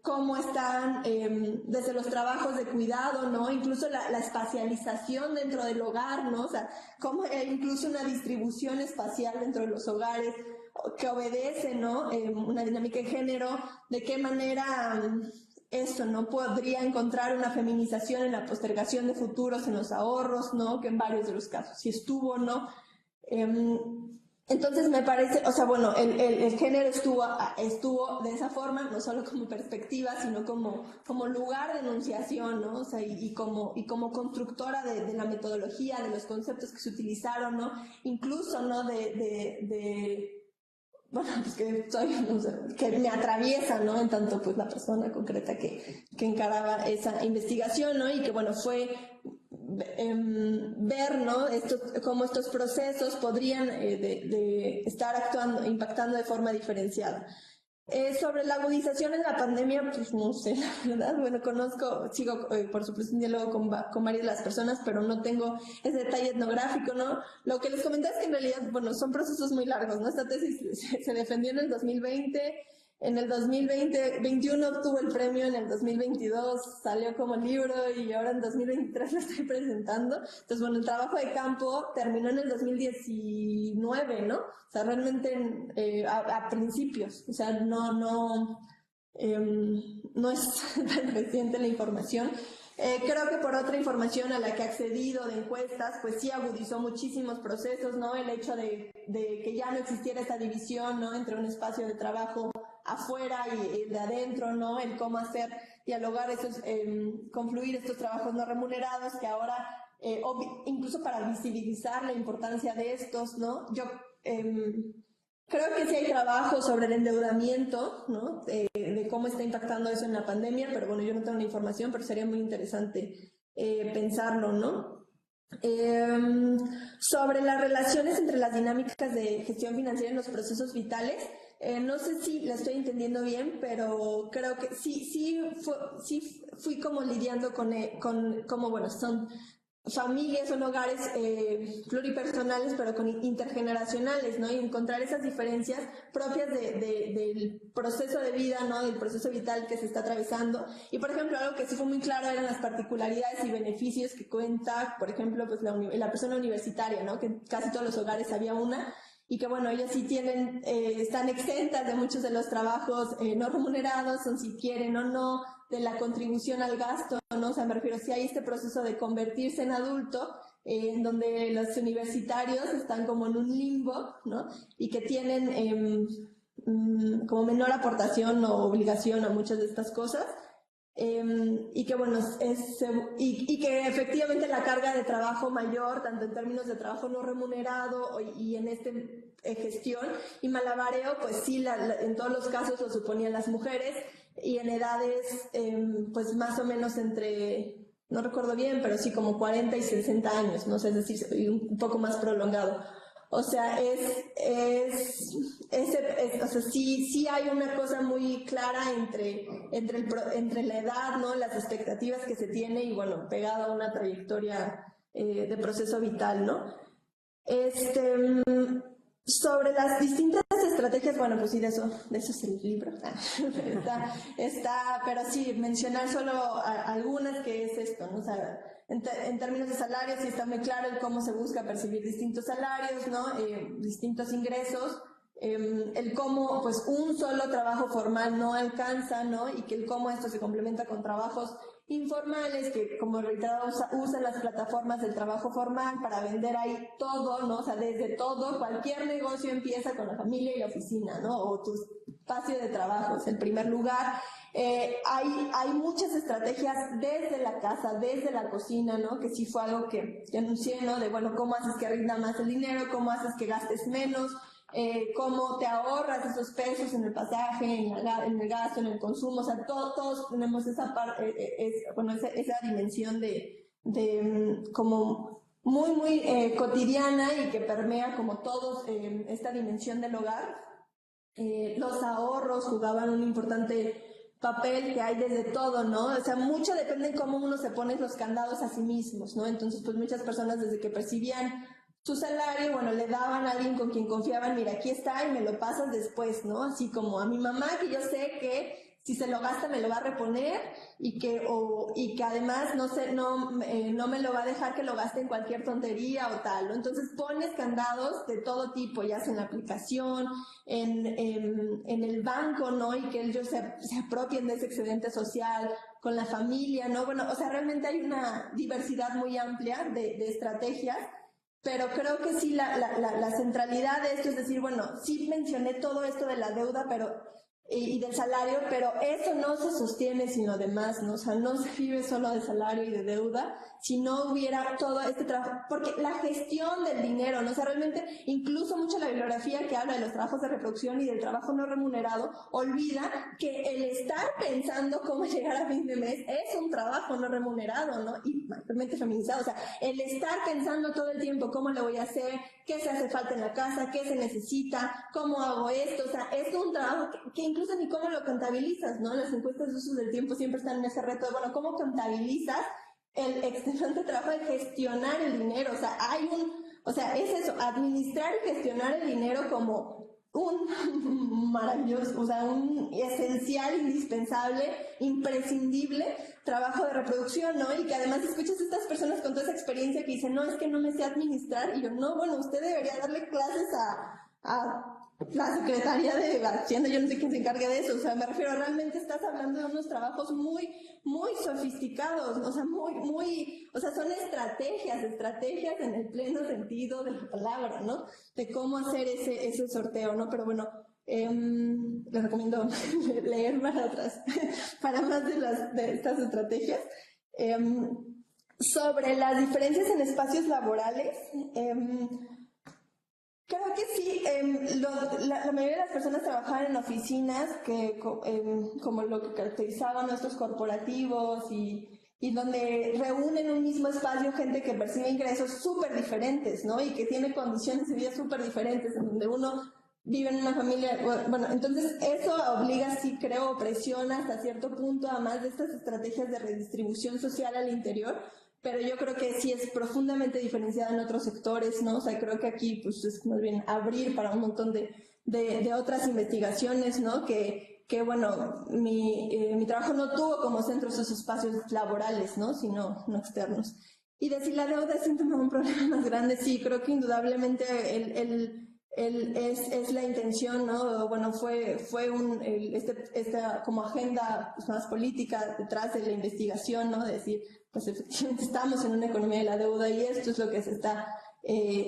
cómo están desde los trabajos de cuidado, ¿no? Incluso la espacialización dentro del hogar, ¿no? O sea, cómo incluso una distribución espacial dentro de los hogares que obedece, ¿no? Una dinámica de género, de qué manera esto, ¿no? Podría encontrar una feminización en la postergación de futuros en los ahorros, ¿no? Que en varios de los casos sí estuvo, ¿no? Entonces me parece, o sea, bueno, el género estuvo de esa forma, no solo como perspectiva, sino como lugar de enunciación, ¿no? O sea, y como constructora de la metodología, de los conceptos que se utilizaron, ¿no? Incluso, ¿no? Bueno, pues que no sé, que me atraviesa, ¿no? En tanto, pues, la persona concreta que encaraba esa investigación, ¿no? Y que, bueno, fue ver, ¿no? Cómo estos procesos podrían de estar impactando de forma diferenciada. Sobre la agudización en la pandemia, pues no sé, la verdad, bueno, sigo por supuesto un diálogo con varias de las personas, pero no tengo ese detalle etnográfico, ¿no? Lo que les comenté es que en realidad, bueno, son procesos muy largos, ¿no? Esta tesis se defendió en el 2020, en el 2021 obtuvo el premio, en el 2022 salió como libro y ahora en 2023 lo estoy presentando. Entonces, bueno, el trabajo de campo terminó en el 2019, ¿no? O sea, realmente a principios, o sea, no es tan reciente la información. Creo que por otra información a la que he accedido de encuestas, pues sí agudizó muchísimos procesos, ¿no? El hecho de que ya no existiera esta división, ¿no? Entre un espacio de trabajo afuera y el de adentro, ¿no? El cómo hacer dialogar confluir estos trabajos no remunerados que ahora, incluso para visibilizar la importancia de estos, ¿no? Yo creo que sí hay trabajo sobre el endeudamiento, ¿no? De cómo está impactando eso en la pandemia, pero bueno, yo no tengo la información, pero sería muy interesante pensarlo, ¿no? Sobre las relaciones entre las dinámicas de gestión financiera en los procesos vitales, no sé si la estoy entendiendo bien, pero creo que sí fui como lidiando con cómo, bueno, son familias, son hogares pluripersonales, pero con intergeneracionales, ¿no? Y encontrar esas diferencias propias del proceso de vida, ¿no? Del proceso vital que se está atravesando. Y, por ejemplo, algo que sí fue muy claro eran las particularidades y beneficios que cuenta, por ejemplo, pues la persona universitaria, ¿no? Que en casi todos los hogares había una, y que, bueno, ellas sí tienen, están exentas de muchos de los trabajos no remunerados, o si quieren o no, de la contribución al gasto, ¿no? O sea, me refiero, si hay este proceso de convertirse en adulto, en donde los universitarios están como en un limbo, ¿no? Y que tienen como menor aportación o obligación a muchas de estas cosas. Y que bueno, y que efectivamente la carga de trabajo mayor, tanto en términos de trabajo no remunerado y en gestión y malabareo, pues sí, en todos los casos lo suponían las mujeres, y en edades pues más o menos entre, no recuerdo bien, pero sí como 40 y 60 años, no sé, es decir, un poco más prolongado. O sea, o sea, sí hay una cosa muy clara entre la edad, ¿no? Las expectativas que se tiene y, bueno, pegada a una trayectoria de proceso vital, ¿no? Sobre las distintas estrategias, bueno, pues sí, de eso es el libro. Pero sí, mencionar solo algunas, que es esto, ¿no? O sea, en términos de salarios sí está muy claro el cómo se busca percibir distintos salarios, ¿no? Distintos ingresos, el cómo pues un solo trabajo formal no alcanza, ¿no? Y que el cómo esto se complementa con trabajos informales que, como reiterado, usan las plataformas del trabajo formal para vender ahí todo, ¿no? O sea, desde todo, cualquier negocio empieza con la familia y la oficina, ¿no? O tu espacio de trabajo es el primer lugar. Hay muchas estrategias desde la casa, desde la cocina, ¿no? Que sí fue algo que anuncié, ¿no? De, bueno, cómo haces que rinda más el dinero, cómo haces que gastes menos, cómo te ahorras esos pesos en el pasaje, en el gasto, en el consumo. O sea, todos tenemos esa parte, esa dimensión de como muy cotidiana, y que permea como todos esta dimensión del hogar. Los ahorros jugaban un importante papel, que hay desde todo, ¿no? O sea, mucho depende de cómo uno se pone los candados a sí mismos, ¿no? Entonces, pues muchas personas, desde que percibían su salario, bueno, le daban a alguien con quien confiaban, mira, aquí está y me lo pasas después, ¿no? Así como a mi mamá, que yo sé que si se lo gasta me lo va a reponer, y que además no me lo va a dejar que lo gaste en cualquier tontería o tal, ¿no? Entonces pones candados de todo tipo, ya sea en la aplicación, en el banco, ¿no? Y que ellos se apropien de ese excedente social, con la familia, ¿no? Bueno, o sea, realmente hay una diversidad muy amplia de estrategias. Pero creo que sí, la centralidad de esto es decir, bueno, sí mencioné todo esto de la deuda, y del salario, pero eso no se sostiene sin lo demás, ¿no? O sea, no se vive solo de salario y de deuda, si no hubiera todo este trabajo, porque la gestión del dinero, ¿no? O sea, realmente, incluso mucho la bibliografía que habla de los trabajos de reproducción y del trabajo no remunerado, olvida que el estar pensando cómo llegar a fin de mes es un trabajo no remunerado, ¿no? Y realmente feminizado. O sea, el estar pensando todo el tiempo cómo lo voy a hacer, qué se hace falta en la casa, qué se necesita, cómo hago esto. O sea, es un trabajo que incluso ni cómo lo contabilizas, ¿no? Las encuestas de usos del tiempo siempre están en ese reto de, bueno, ¿cómo contabilizas el excelente trabajo de gestionar el dinero? O sea, es eso, administrar y gestionar el dinero como un maravilloso, o sea, un esencial, indispensable, imprescindible trabajo de reproducción, ¿no? Y que además escuchas a estas personas con toda esa experiencia que dicen, no, es que no me sé administrar, y yo, no, bueno, usted debería darle clases a la Secretaría de Hacienda, yo no sé quién se encargue de eso. O sea, me refiero, realmente estás hablando de unos trabajos muy sofisticados, o sea, o sea, son estrategias en el pleno sentido de la palabra, ¿no? De cómo hacer ese sorteo, ¿no? Pero bueno, les recomiendo leer para más de estas estrategias. Sobre las diferencias en espacios laborales, creo que sí, la mayoría de las personas trabajaban en oficinas como lo que caracterizaban nuestros corporativos, y donde reúnen un mismo espacio gente que percibe ingresos súper diferentes, ¿no? Y que tiene condiciones de vida súper diferentes, en donde uno vive en una familia. Bueno, entonces eso obliga, sí creo, presiona hasta cierto punto, además de estas estrategias de redistribución social al interior, pero yo creo que sí es profundamente diferenciada en otros sectores, ¿no? O sea, creo que aquí pues es más bien abrir para un montón de otras investigaciones, ¿no? Que bueno, mi trabajo no tuvo como centro esos espacios laborales, ¿no? Sino no externos. Y de si la deuda es síntoma de un problema más grande, sí, creo que indudablemente es la intención, ¿no? Bueno, fue esta como agenda pues, más política detrás de la investigación, ¿no? De decir, pues efectivamente estamos en una economía de la deuda y esto es lo que se está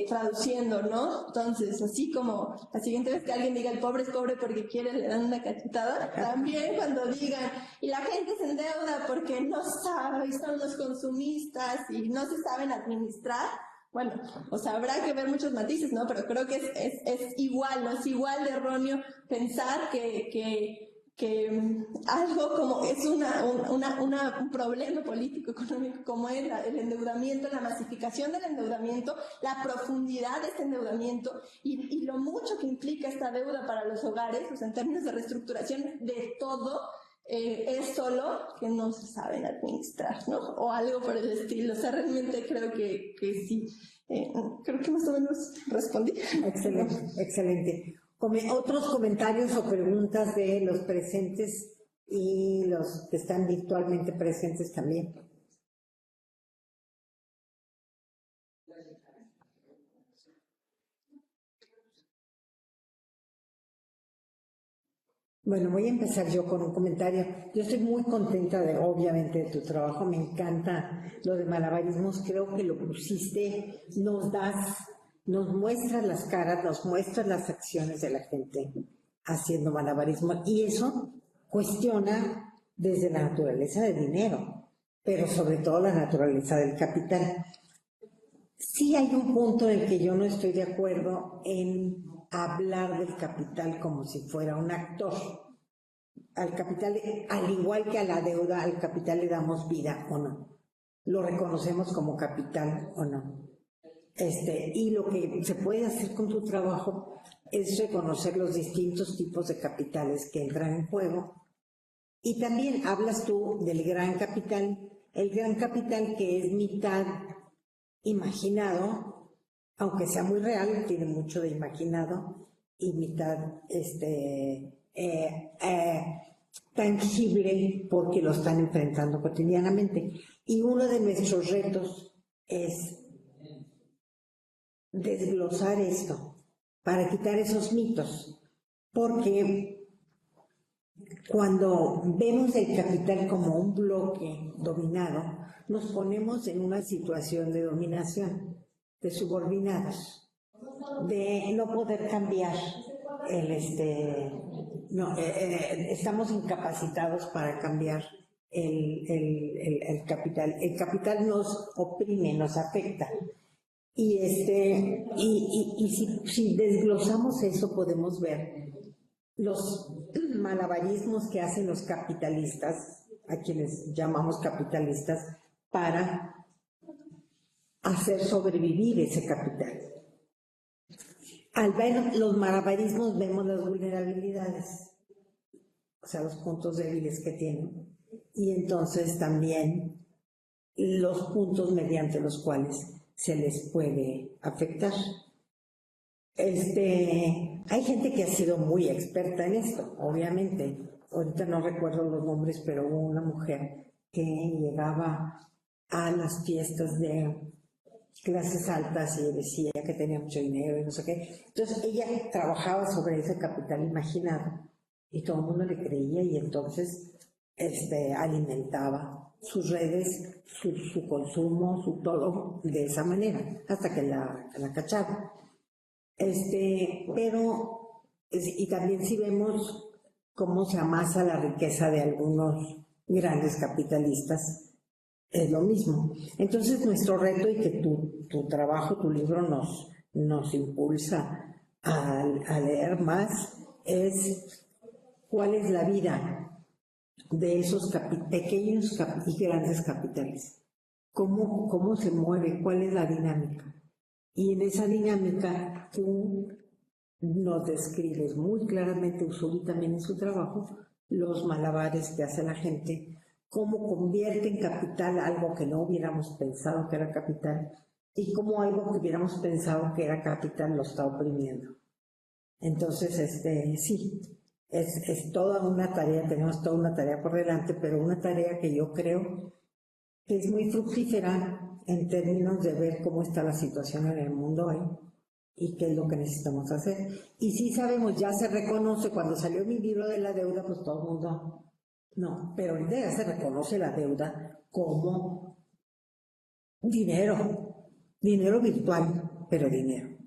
traduciendo, ¿no? Entonces, así como la siguiente vez que alguien diga el pobre es pobre porque quiere, le dan una cachetada, también cuando digan, y la gente se endeuda porque no sabe, y son los consumistas y no se saben administrar, bueno, o sea, habrá que ver muchos matices, ¿no? Pero creo que es igual, ¿no? Es igual de erróneo pensar que algo como es un problema político, económico, como es el endeudamiento, la masificación del endeudamiento, la profundidad de este endeudamiento y lo mucho que implica esta deuda para los hogares, o sea, en términos de reestructuración de todo, es solo que no se saben administrar, ¿no? O algo por el estilo. O sea, realmente creo que sí. Creo que más o menos respondí. Excelente, excelente. Otros comentarios o preguntas de los presentes y los que están virtualmente presentes también. Bueno, voy a empezar yo con un comentario. Yo estoy muy contenta obviamente, de tu trabajo. Me encanta lo de malabarismos. Creo que lo pusiste, nos muestras las caras, nos muestras las acciones de la gente haciendo malabarismo. Y eso cuestiona desde la naturaleza del dinero, pero sobre todo la naturaleza del capital. Sí hay un punto en el que yo no estoy de acuerdo en hablar del capital como si fuera un actor. Al capital, al igual que a la deuda, al capital le damos vida o no. Lo reconocemos como capital o no. Y lo que se puede hacer con tu trabajo es reconocer los distintos tipos de capitales que entran en juego. Y también hablas tú del gran capital, el gran capital que es mitad imaginado, aunque sea muy real, tiene mucho de imaginado, y mitad tangible porque lo están enfrentando cotidianamente. Y uno de nuestros retos es desglosar esto para quitar esos mitos, porque cuando vemos el capital como un bloque dominado, nos ponemos en una situación de dominación, de subordinados, de no poder cambiar estamos incapacitados para cambiar el capital. El capital nos oprime, nos afecta. Y si desglosamos eso, podemos ver los malabarismos que hacen los capitalistas, a quienes llamamos capitalistas, para hacer sobrevivir ese capital. Al ver los malabarismos vemos las vulnerabilidades, o sea, los puntos débiles que tienen, y entonces también los puntos mediante los cuales se les puede afectar. Hay gente que ha sido muy experta en esto, obviamente. Ahorita no recuerdo los nombres, pero hubo una mujer que llegaba a las fiestas de clases altas y decía que tenía mucho dinero y no sé qué. Entonces ella trabajaba sobre ese capital imaginado y todo el mundo le creía y entonces alimentaba sus redes, su consumo, su todo de esa manera, hasta que la cacharon. Y también si vemos cómo se amasa la riqueza de algunos grandes capitalistas, es lo mismo. Entonces nuestro reto, y que tu trabajo, tu libro nos impulsa a leer más, es cuál es la vida de esos pequeños y grandes capitales. ¿Cómo se mueve? ¿Cuál es la dinámica? Y en esa dinámica tú nos describes muy claramente, Ursula también en su trabajo, los malabares que hace la gente cómo convierte en capital algo que no hubiéramos pensado que era capital y cómo algo que hubiéramos pensado que era capital lo está oprimiendo. Entonces, sí, es toda una tarea, tenemos toda una tarea por delante, pero una tarea que yo creo que es muy fructífera en términos de ver cómo está la situación en el mundo hoy y qué es lo que necesitamos hacer. Y sí sabemos, ya se reconoce, cuando salió mi libro de la deuda, pues todo el mundo, no, pero ahorita ya se reconoce la deuda como dinero virtual, pero dinero.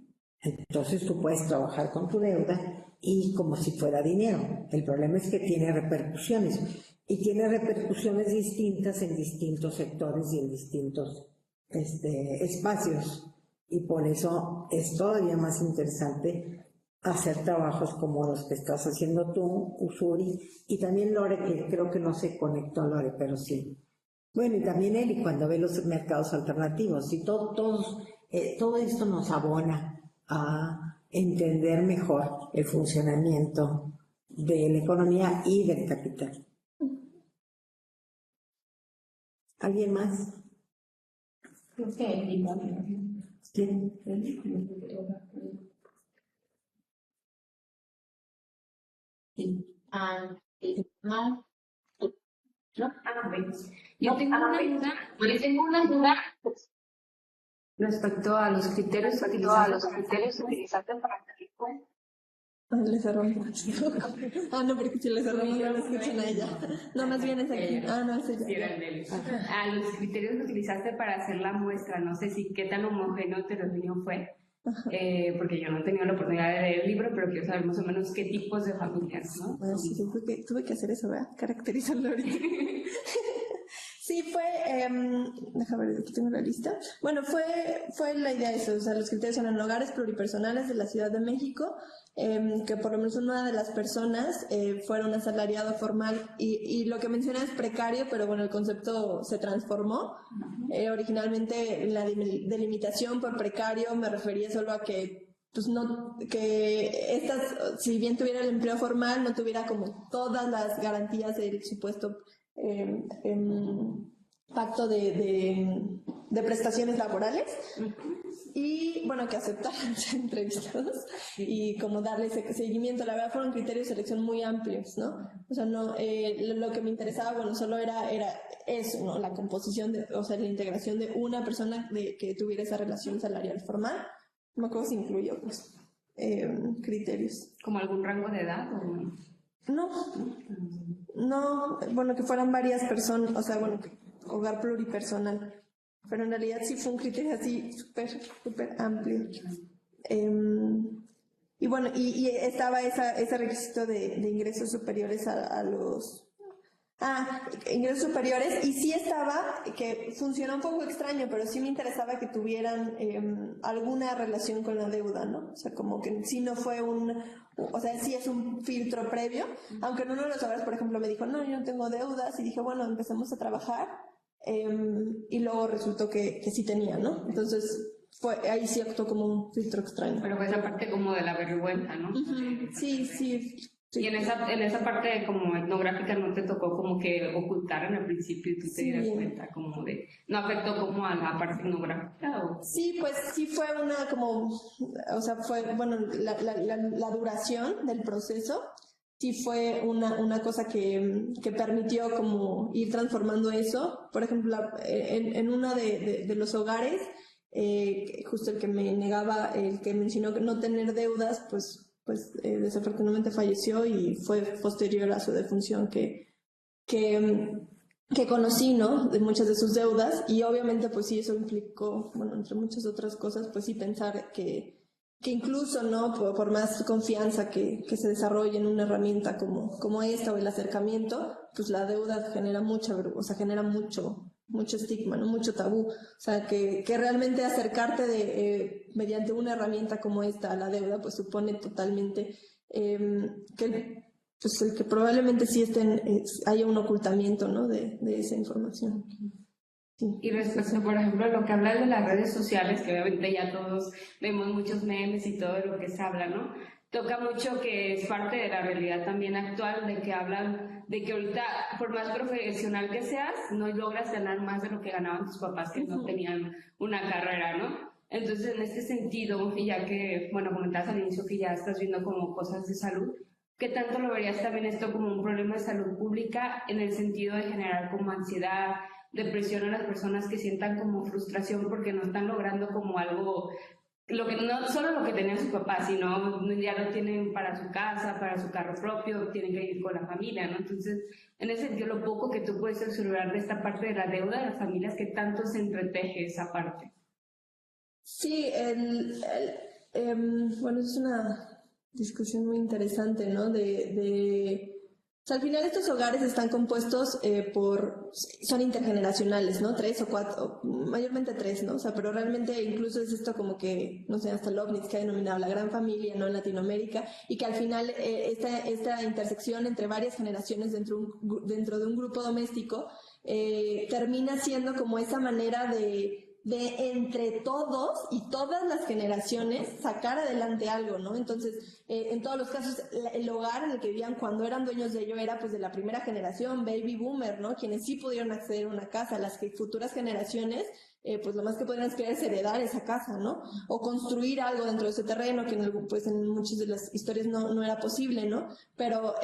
Entonces tú puedes trabajar con tu deuda y como si fuera dinero. El problema es que tiene repercusiones y tiene repercusiones distintas en distintos sectores y en distintos espacios. Y por eso es todavía más interesante hacer trabajos como los que estás haciendo tú, Ursuri, y también Lore, que creo que no se conectó Lore, pero sí. Bueno, y también Eli, cuando ve los mercados alternativos, y todo esto nos abona a entender mejor el funcionamiento de la economía y del capital. ¿Alguien más? Creo que Eli también. ¿Quién? No. Yo tengo una duda respecto a los criterios utilizados para calificar. Le cerró el micrófono. No, porque si le cerró el micrófono no escuchan a ella. No, más bien es aquí. No, es ella. A los criterios que utilizaste para hacer la muestra, no sé si qué tan homogéneo heterogéneo fue, porque yo no he tenido la oportunidad de leer el libro, pero quiero saber más o menos qué tipos de familias, ¿no? Bueno, sí, tuve que hacer eso, ¿verdad? Caracterizarlo ahorita. Sí, fue, déjame ver, aquí tengo la lista. Bueno, fue la idea de eso, o sea, los criterios son en hogares pluripersonales de la Ciudad de México, que por lo menos una de las personas fuera un asalariado formal, y lo que menciona es precario, pero bueno, el concepto se transformó. Originalmente la delimitación por precario me refería solo a que pues no, que estas, si bien tuviera el empleo formal, no tuviera como todas las garantías del supuesto pacto de prestaciones laborales, y bueno, que aceptaran ser entrevistados y como darle ese seguimiento. La verdad fueron criterios de selección muy amplios, ¿no? O sea, no, lo que me interesaba, bueno, solo era eso, ¿no? La composición, o sea, la integración de una persona que tuviera esa relación salarial formal. No me acuerdo si incluyó, pues, criterios. ¿Como algún rango de edad o no, bueno, que fueran varias personas, o sea, bueno, hogar pluripersonal, pero en realidad sí fue un criterio así súper amplio. Y bueno, y estaba ese requisito de ingresos superiores a los... ingresos superiores, y sí estaba, que funcionó un poco extraño, pero sí me interesaba que tuvieran alguna relación con la deuda, ¿no? O sea, como que sí no fue o sea, sí es un filtro previo, aunque en uno de los hogares, por ejemplo, me dijo, no, yo no tengo deudas, y dije, bueno, empecemos a trabajar, y luego resultó que sí tenía, ¿no? Entonces, ahí sí actuó como un filtro extraño. Pero fue esa parte como de la vergüenza, ¿no? Sí. Y en esa parte como etnográfica no te tocó como que ocultaran al principio y tú te dieras cuenta como de... ¿No afectó como a la parte etnográfica? ¿O? Sí, pues sí fue una como... O sea, fue, bueno, la duración del proceso sí fue una cosa que permitió como ir transformando eso. Por ejemplo, en uno de los hogares, justo el que me negaba, el que mencionó que no tener deudas, pues desafortunadamente falleció, y fue posterior a su defunción que conocí, ¿no? De muchas de sus deudas, y obviamente pues sí, eso implicó, bueno, entre muchas otras cosas, pues sí pensar que incluso, ¿no? Por más confianza que se desarrolle en una herramienta como esta o el acercamiento, pues la deuda genera genera mucho estigma, ¿no? Mucho tabú. O sea, que realmente acercarte mediante una herramienta como esta a la deuda, pues supone totalmente el que probablemente sí haya un ocultamiento, ¿no? de esa información. Sí. Y respecto, por ejemplo, a lo que hablas de las redes sociales, que obviamente ya todos vemos muchos memes y todo lo que se habla, ¿no? toca mucho que es parte de la realidad también actual, de que hablan de que ahorita, por más profesional que seas, no logras ganar más de lo que ganaban tus papás que no tenían una carrera, ¿no? Entonces, en este sentido, y ya que, bueno, comentabas al inicio que ya estás viendo como cosas de salud, ¿qué tanto lo verías también esto como un problema de salud pública en el sentido de generar como ansiedad, depresión a las personas que sientan como frustración porque no están logrando como algo, lo que no solo lo que tenían sus papás, sino ya lo tienen para su casa, para su carro propio, tienen que ir con la familia, ¿no? Entonces, en ese sentido, lo poco que tú puedes observar de esta parte de la deuda de las familias, que tanto se entreteje esa parte. Sí, bueno, es una discusión muy interesante, ¿no? O sea, al final estos hogares están compuestos son intergeneracionales, ¿no? 3 o 4, mayormente 3, ¿no? O sea, pero realmente incluso es esto como que, no sé, hasta Lovnitz que ha denominado la gran familia, ¿no? En Latinoamérica, y que al final esta intersección entre varias generaciones dentro de un grupo doméstico termina siendo como esa manera de entre todos y todas las generaciones sacar adelante algo, ¿no? Entonces, en todos los casos, el hogar en el que vivían cuando eran dueños de ello era pues de la primera generación, baby boomer, ¿no? Quienes sí pudieron acceder a una casa, las que futuras generaciones, pues lo más que podrían querer es heredar esa casa, ¿no? O construir algo dentro de ese terreno, que pues en muchas de las historias no era posible, ¿no? Pero,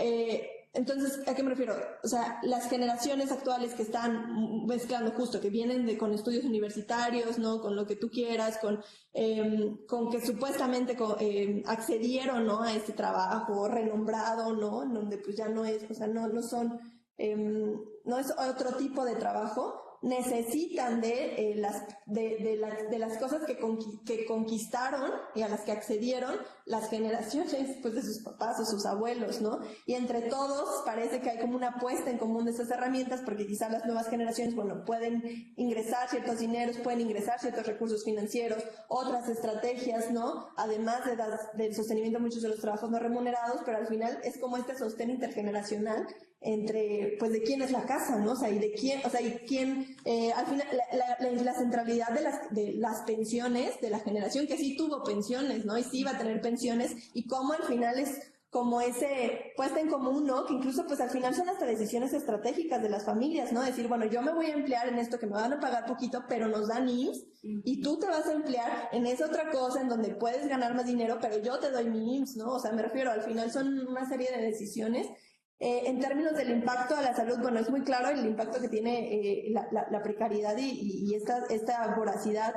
entonces, ¿a qué me refiero? O sea, las generaciones actuales que están mezclando justo, que vienen con estudios universitarios, ¿no? Con lo que tú quieras, con que supuestamente accedieron, ¿no? A este trabajo renombrado, ¿no? En donde pues ya no es, o sea, no son, no es otro tipo de trabajo, necesitan de las cosas que conquistaron y a las que accedieron las generaciones pues de sus papás o sus abuelos, ¿no? Y entre todos parece que hay como una apuesta en común de esas herramientas, porque quizás las nuevas generaciones, bueno, pueden ingresar ciertos dineros, pueden ingresar ciertos recursos financieros, otras estrategias, ¿no? Además del sostenimiento de muchos de los trabajos no remunerados, pero al final es como este sostén intergeneracional entre, pues, de quién es la casa, ¿no? O sea, y de quién, o sea, y quién, al final, la centralidad de las pensiones, de la generación que sí tuvo pensiones, ¿no? Y sí iba a tener pensiones, y cómo al final es como ese puesta en común, ¿no? Que incluso, pues, al final son hasta decisiones estratégicas de las familias, ¿no? Decir, bueno, yo me voy a emplear en esto que me van a pagar poquito, pero nos dan IMSS, y tú te vas a emplear en esa otra cosa en donde puedes ganar más dinero, pero yo te doy mi IMSS, ¿no? O sea, me refiero, al final son una serie de decisiones. En términos del impacto a la salud, bueno, es muy claro el impacto que tiene la precariedad y esta voracidad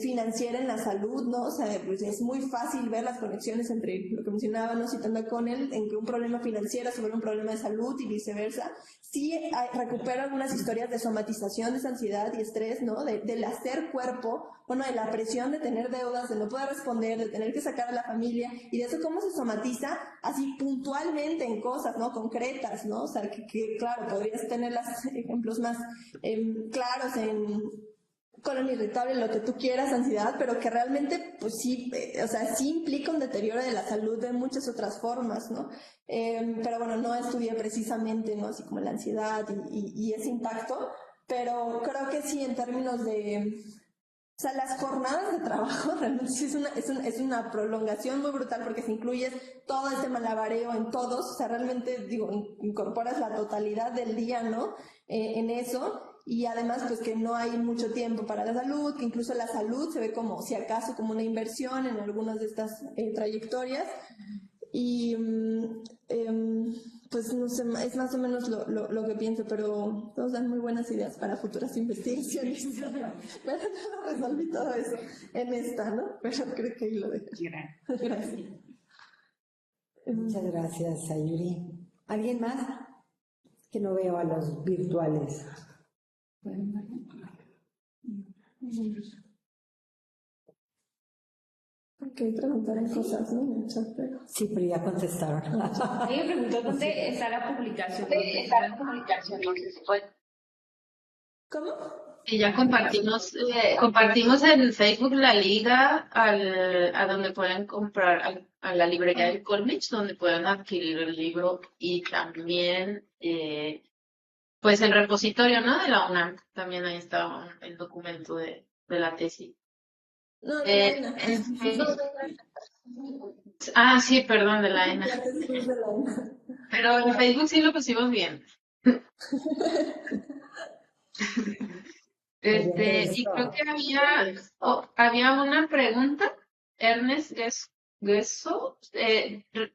financiera en la salud, ¿no? O sea, pues es muy fácil ver las conexiones entre lo que mencionábamos citando a Connell, entre un problema financiero sobre un problema de salud y viceversa. Sí recupero algunas historias de somatización de esa ansiedad y estrés, ¿no? Del hacer cuerpo, bueno, de la presión de tener deudas, de no poder responder, de tener que sacar a la familia, y de eso cómo se somatiza así puntualmente en cosas, ¿no? Concretas, ¿no? O sea, que claro, podrías tener los ejemplos más claros en colon irritable, lo que tú quieras, ansiedad, pero que realmente, pues sí, o sea, sí implica un deterioro de la salud de muchas otras formas, ¿no? Pero bueno, no estudié precisamente, ¿no? Así como la ansiedad y ese impacto, pero creo que sí, en términos de, o sea, las jornadas de trabajo realmente sí es una prolongación muy brutal, porque si incluyes todo este malabareo en todos, o sea, realmente, digo, incorporas la totalidad del día, ¿no? En eso. Y además, pues que no hay mucho tiempo para la salud, que incluso la salud se ve como, si acaso, como una inversión en algunas de estas trayectorias. Y pues no sé, es más o menos lo que pienso, pero todos dan muy buenas ideas para futuras investigaciones. Pero no resolví todo eso en esta, ¿no? Pero creo que ahí lo dejo. Gracias. Muchas gracias, Sayuri. ¿Alguien más? Que no veo a los virtuales. Ok, preguntaron cosas, ¿no? Sí, pero ya contestaron. Ella preguntó dónde está la publicación. No sé si puede. ¿Cómo? Y ya compartimos en Facebook la liga a donde pueden comprar, a la librería del Colmich, donde pueden adquirir el libro, y también pues el repositorio, ¿no? De la UNAM. También ahí está el documento de la tesis. No, En Facebook. Ah, sí, perdón, de la ENA. La tesis de la ENA. Pero en Facebook sí lo pusimos bien. Y creo que había una pregunta, Ernest Gesso,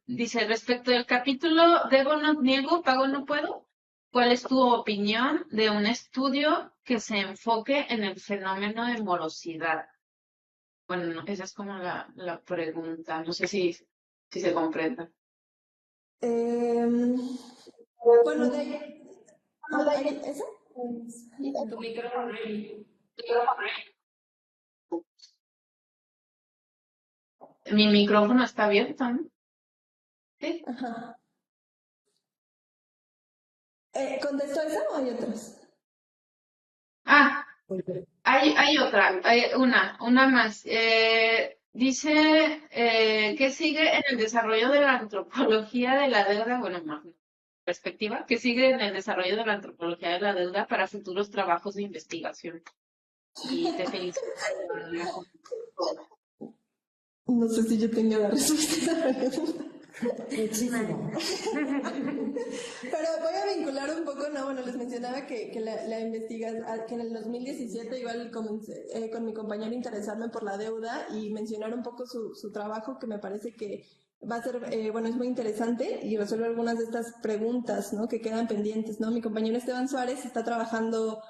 dice, respecto del capítulo Debo no niego, pago no puedo, ¿cuál es tu opinión de un estudio que se enfoque en el fenómeno de morosidad? Bueno, no, esa es como la pregunta, no sé si se comprende. Bueno, de ahí, ¿eso? Tu micrófono, Eli. Mi micrófono está abierto, ¿no? Sí. Ajá. ¿Contestó esa o hay otras? Ah, hay otra, hay una más. Dice que sigue en el desarrollo de la antropología de la deuda, bueno, más perspectiva, que sigue en el desarrollo de la antropología de la deuda para futuros trabajos de investigación. Y te felicito. No sé si yo tengo la respuesta a esa pregunta. Muchísimo. Pero voy a vincular un poco, no, bueno, les mencionaba que la investigación, que en el 2017 igual comencé con mi compañero a interesarme por la deuda y mencionar un poco su trabajo, que me parece que va a ser, bueno, es muy interesante y resuelve algunas de estas preguntas, ¿no?, que quedan pendientes, ¿no? Mi compañero Esteban Suárez está trabajando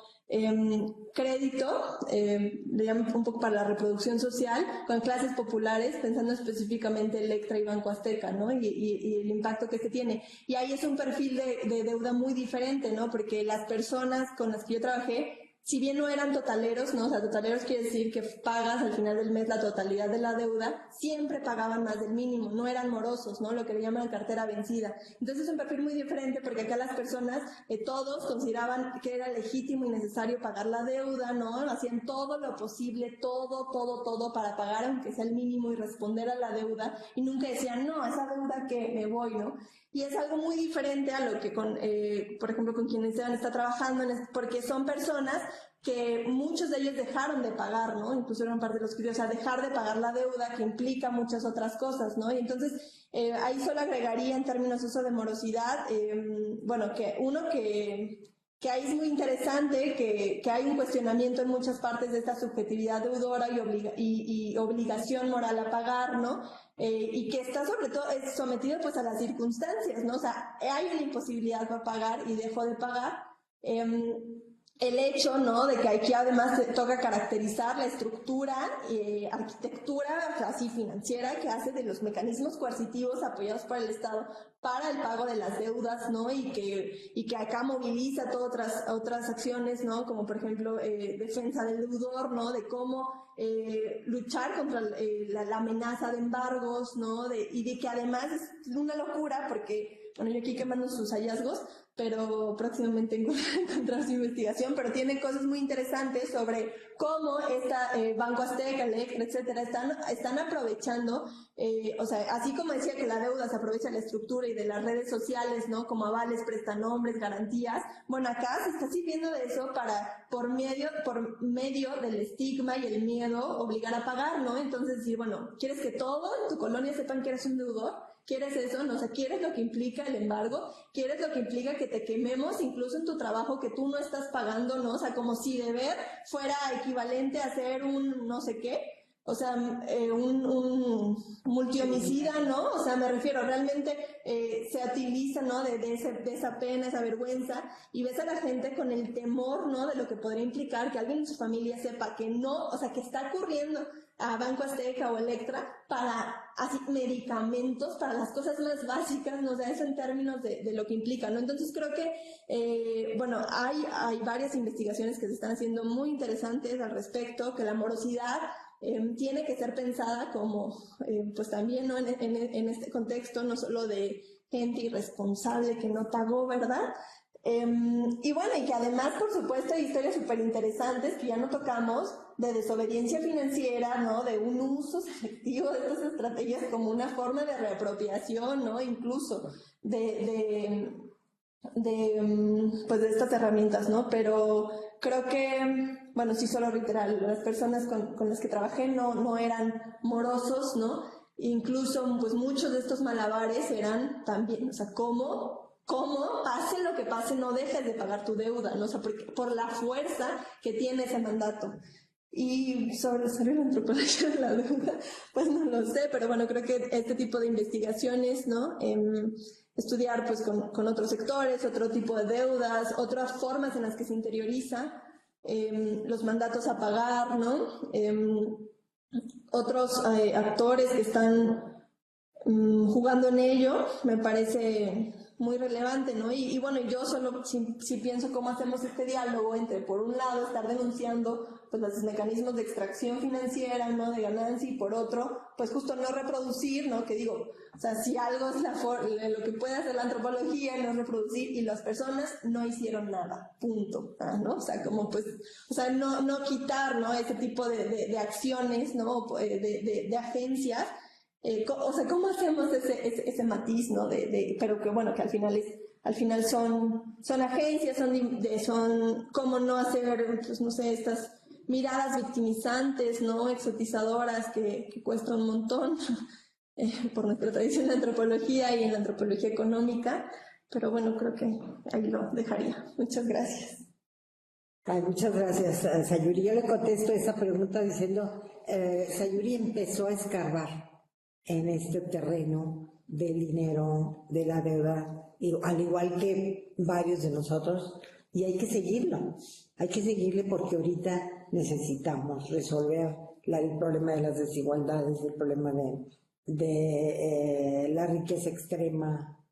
crédito, le llaman un poco para la reproducción social, con clases populares, pensando específicamente en Electra y Banco Azteca, ¿no? Y el impacto que tiene. Y ahí es un perfil de deuda muy diferente, ¿no? Porque las personas con las que yo trabajé, si bien no eran totaleros, ¿no? O sea, totaleros quiere decir que pagas al final del mes la totalidad de la deuda, siempre pagaban más del mínimo, no eran morosos, ¿no? Lo que le llaman cartera vencida. Entonces es un perfil muy diferente porque acá las personas, todos consideraban que era legítimo y necesario pagar la deuda, ¿no? Hacían todo lo posible, todo para pagar aunque sea el mínimo y responder a la deuda y nunca decían, no, esa deuda que me voy, ¿no? Y es algo muy diferente a lo que por ejemplo, con quienes Esteban está trabajando, porque son personas que muchos de ellos dejaron de pagar, ¿no? Incluso eran parte de los críos, o sea, dejar de pagar la deuda que implica muchas otras cosas, ¿no? Y entonces, ahí solo agregaría en términos uso de morosidad, bueno, que ahí es muy interesante que hay un cuestionamiento en muchas partes de esta subjetividad deudora y obligación moral a pagar, ¿no? Y que está sobre todo sometido pues a las circunstancias, ¿no? O sea, hay una imposibilidad para pagar y dejo de pagar. El hecho, ¿no?, de que aquí además toca caracterizar la estructura, arquitectura así financiera que hace de los mecanismos coercitivos apoyados por el Estado para el pago de las deudas, ¿no? Y que acá moviliza todas otras acciones, ¿no? Como por ejemplo defensa del deudor, ¿no? De cómo luchar contra la amenaza de embargos, ¿no? Y de que además es una locura porque, bueno, yo aquí quemando sus hallazgos, pero próximamente encontrar su investigación, pero tiene cosas muy interesantes sobre cómo Banco Azteca, Electra, etcétera, están aprovechando, o sea, así como decía que la deuda se aprovecha de la estructura y de las redes sociales, ¿no?, como avales, prestanombres, garantías, bueno, acá se está sirviendo de eso para, por medio del estigma y el miedo, obligar a pagar, ¿no? Entonces decir, bueno, ¿quieres que todo en tu colonia sepan que eres un deudor? ¿Quieres eso? No, o sea, ¿quieres lo que implica el embargo? ¿Quieres lo que implica que te quememos incluso en tu trabajo que tú no estás pagando, ¿no? O sea, como si deber fuera equivalente a ser un no sé qué, o sea, un multihomicida, ¿no? O sea, me refiero, realmente se utiliza, ¿no?, de esa pena, esa vergüenza, y ves a la gente con el temor, ¿no?, de lo que podría implicar que alguien en su familia sepa que no, o sea, que está ocurriendo a Banco Azteca o Electra para así medicamentos, para las cosas más básicas, ¿no? O sea, eso en términos de lo que implica, ¿no? Entonces creo que, bueno, hay varias investigaciones que se están haciendo muy interesantes al respecto, que la morosidad tiene que ser pensada como, pues también, ¿no?, en este contexto, no solo de gente irresponsable que no pagó, ¿verdad? Y bueno, y que además, por supuesto, hay historias súper interesantes que ya no tocamos, de desobediencia financiera, ¿no?, de un uso selectivo de estas estrategias como una forma de reapropiación, ¿no?, incluso pues de estas herramientas, ¿no? Pero creo que, bueno, sí, solo reiterar, las personas con las que trabajé no eran morosos, ¿no? Incluso, pues muchos de estos malabares eran también, o sea, ¿cómo pase lo que pase, no dejes de pagar tu deuda, ¿no? O sea, por la fuerza que tiene ese mandato. Y sobre la antropología de la deuda, pues no lo sé, pero bueno, creo que este tipo de investigaciones, ¿no? Estudiar pues con otros sectores, otro tipo de deudas, otras formas en las que se interioriza los mandatos a pagar, ¿no? Otros actores que están jugando en ello, me parece muy relevante, ¿no? Y bueno, yo solo si pienso cómo hacemos este diálogo entre, por un lado, estar denunciando pues los mecanismos de extracción financiera, ¿no? De ganancia, y por otro, pues justo no reproducir, ¿no? Que digo, o sea, si algo es lo que puede hacer la antropología, no reproducir, y las personas no hicieron nada, punto, ¿no? O sea, como pues, o sea, no quitar, ¿no? Ese tipo de acciones, ¿no? De agencias. O sea, ¿cómo hacemos ese matiz, ¿no? Pero que bueno, que al final son agencias, son cómo no hacer, pues no sé, estas miradas victimizantes, ¿no? Exotizadoras que cuestan un montón por nuestra tradición de antropología y en la antropología económica. Pero bueno, creo que ahí lo dejaría. Muchas gracias. Ay, muchas gracias, Sayuri. Yo le contesto esa pregunta diciendo, Sayuri empezó a escarbar en este terreno del dinero, de la deuda, y al igual que varios de nosotros, y hay que seguirle porque ahorita necesitamos resolver el problema de las desigualdades, el problema de la riqueza extrema,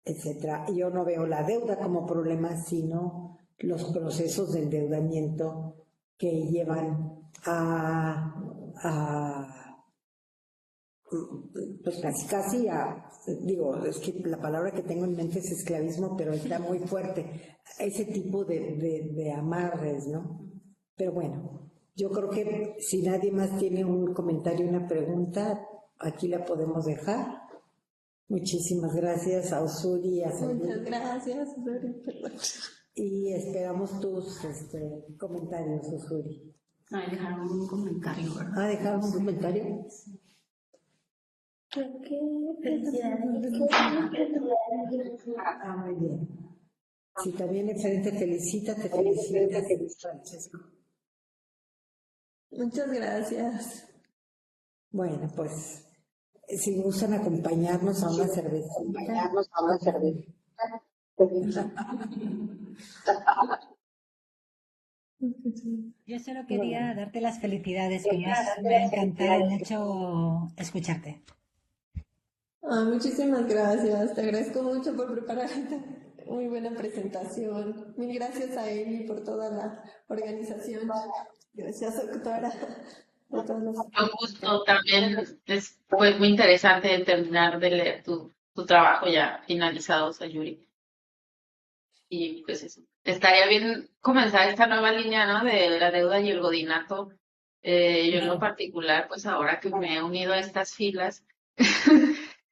etcétera. Yo no veo la deuda como problema, sino los procesos de endeudamiento que llevan pues casi digo, es que la palabra que tengo en mente es esclavismo, pero está muy fuerte, ese tipo de amarres, ¿no? Pero bueno, yo creo que si nadie más tiene un comentario, una pregunta, aquí la podemos dejar. Muchísimas gracias a Usuri y a Sayuri. Muchas gracias, Usuri. Y esperamos tus comentarios, Usuri. Dejaron un comentario, ¿verdad? ¿Dejaron un comentario? Muy bien. Sí, también excelente. Felicítate, Francesco. Muchas gracias. Bueno, pues, si gustan acompañarnos a una cervecita. Yo solo quería darte las felicidades, que me ha encantado mucho escucharte. Muchísimas gracias, te agradezco mucho por preparar esta muy buena presentación. Mil gracias a Emi por toda la organización. Gracias, doctora. Un gusto también. Fue muy interesante terminar de leer tu trabajo ya finalizado, Sayuri. Y pues eso. Estaría bien comenzar esta nueva línea, ¿no? De la deuda y el godinato. Yo en lo particular, pues ahora que me he unido a estas filas,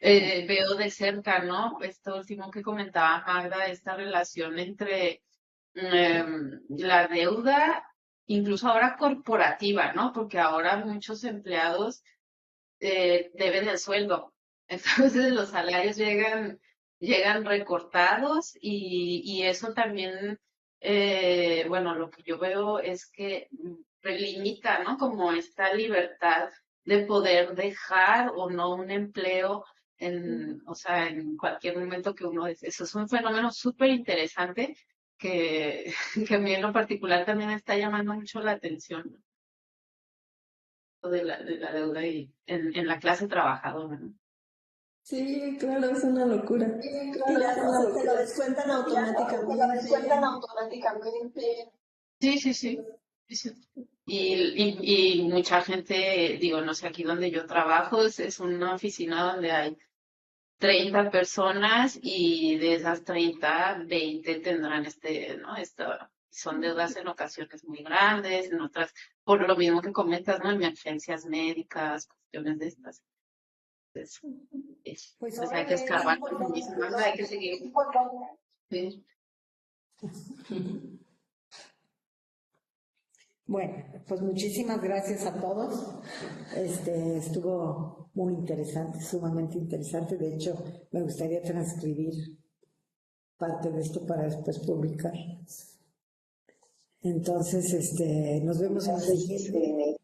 veo de cerca, ¿no? Esto último que comentaba Magda, esta relación entre la deuda, incluso ahora corporativa, ¿no? Porque ahora muchos empleados deben el sueldo. Entonces los salarios llegan recortados y eso también, bueno, lo que yo veo es que limita, ¿no? Como esta libertad de poder dejar o no un empleo o sea, en cualquier momento que uno desee. Eso es un fenómeno súper interesante que a mí en lo particular también me está llamando mucho la atención, ¿no? de la deuda y en la clase trabajadora, ¿no? Sí, claro, es una locura. Y se lo descuentan automáticamente. Sí. Y mucha gente, digo, no sé, aquí donde yo trabajo es una oficina donde hay 30 personas y de esas 30, 20 tendrán ¿no? Son deudas en ocasiones muy grandes, en otras, por lo mismo que comentas, ¿no? Emergencias médicas, cuestiones de estas. Entonces, pues hay que escarbar, como dice Magda, hay que seguir. Sí. Bueno, pues muchísimas gracias a todos. Estuvo muy interesante, sumamente interesante. De hecho, me gustaría transcribir parte de esto para después publicar. Entonces, nos vemos en la siguiente.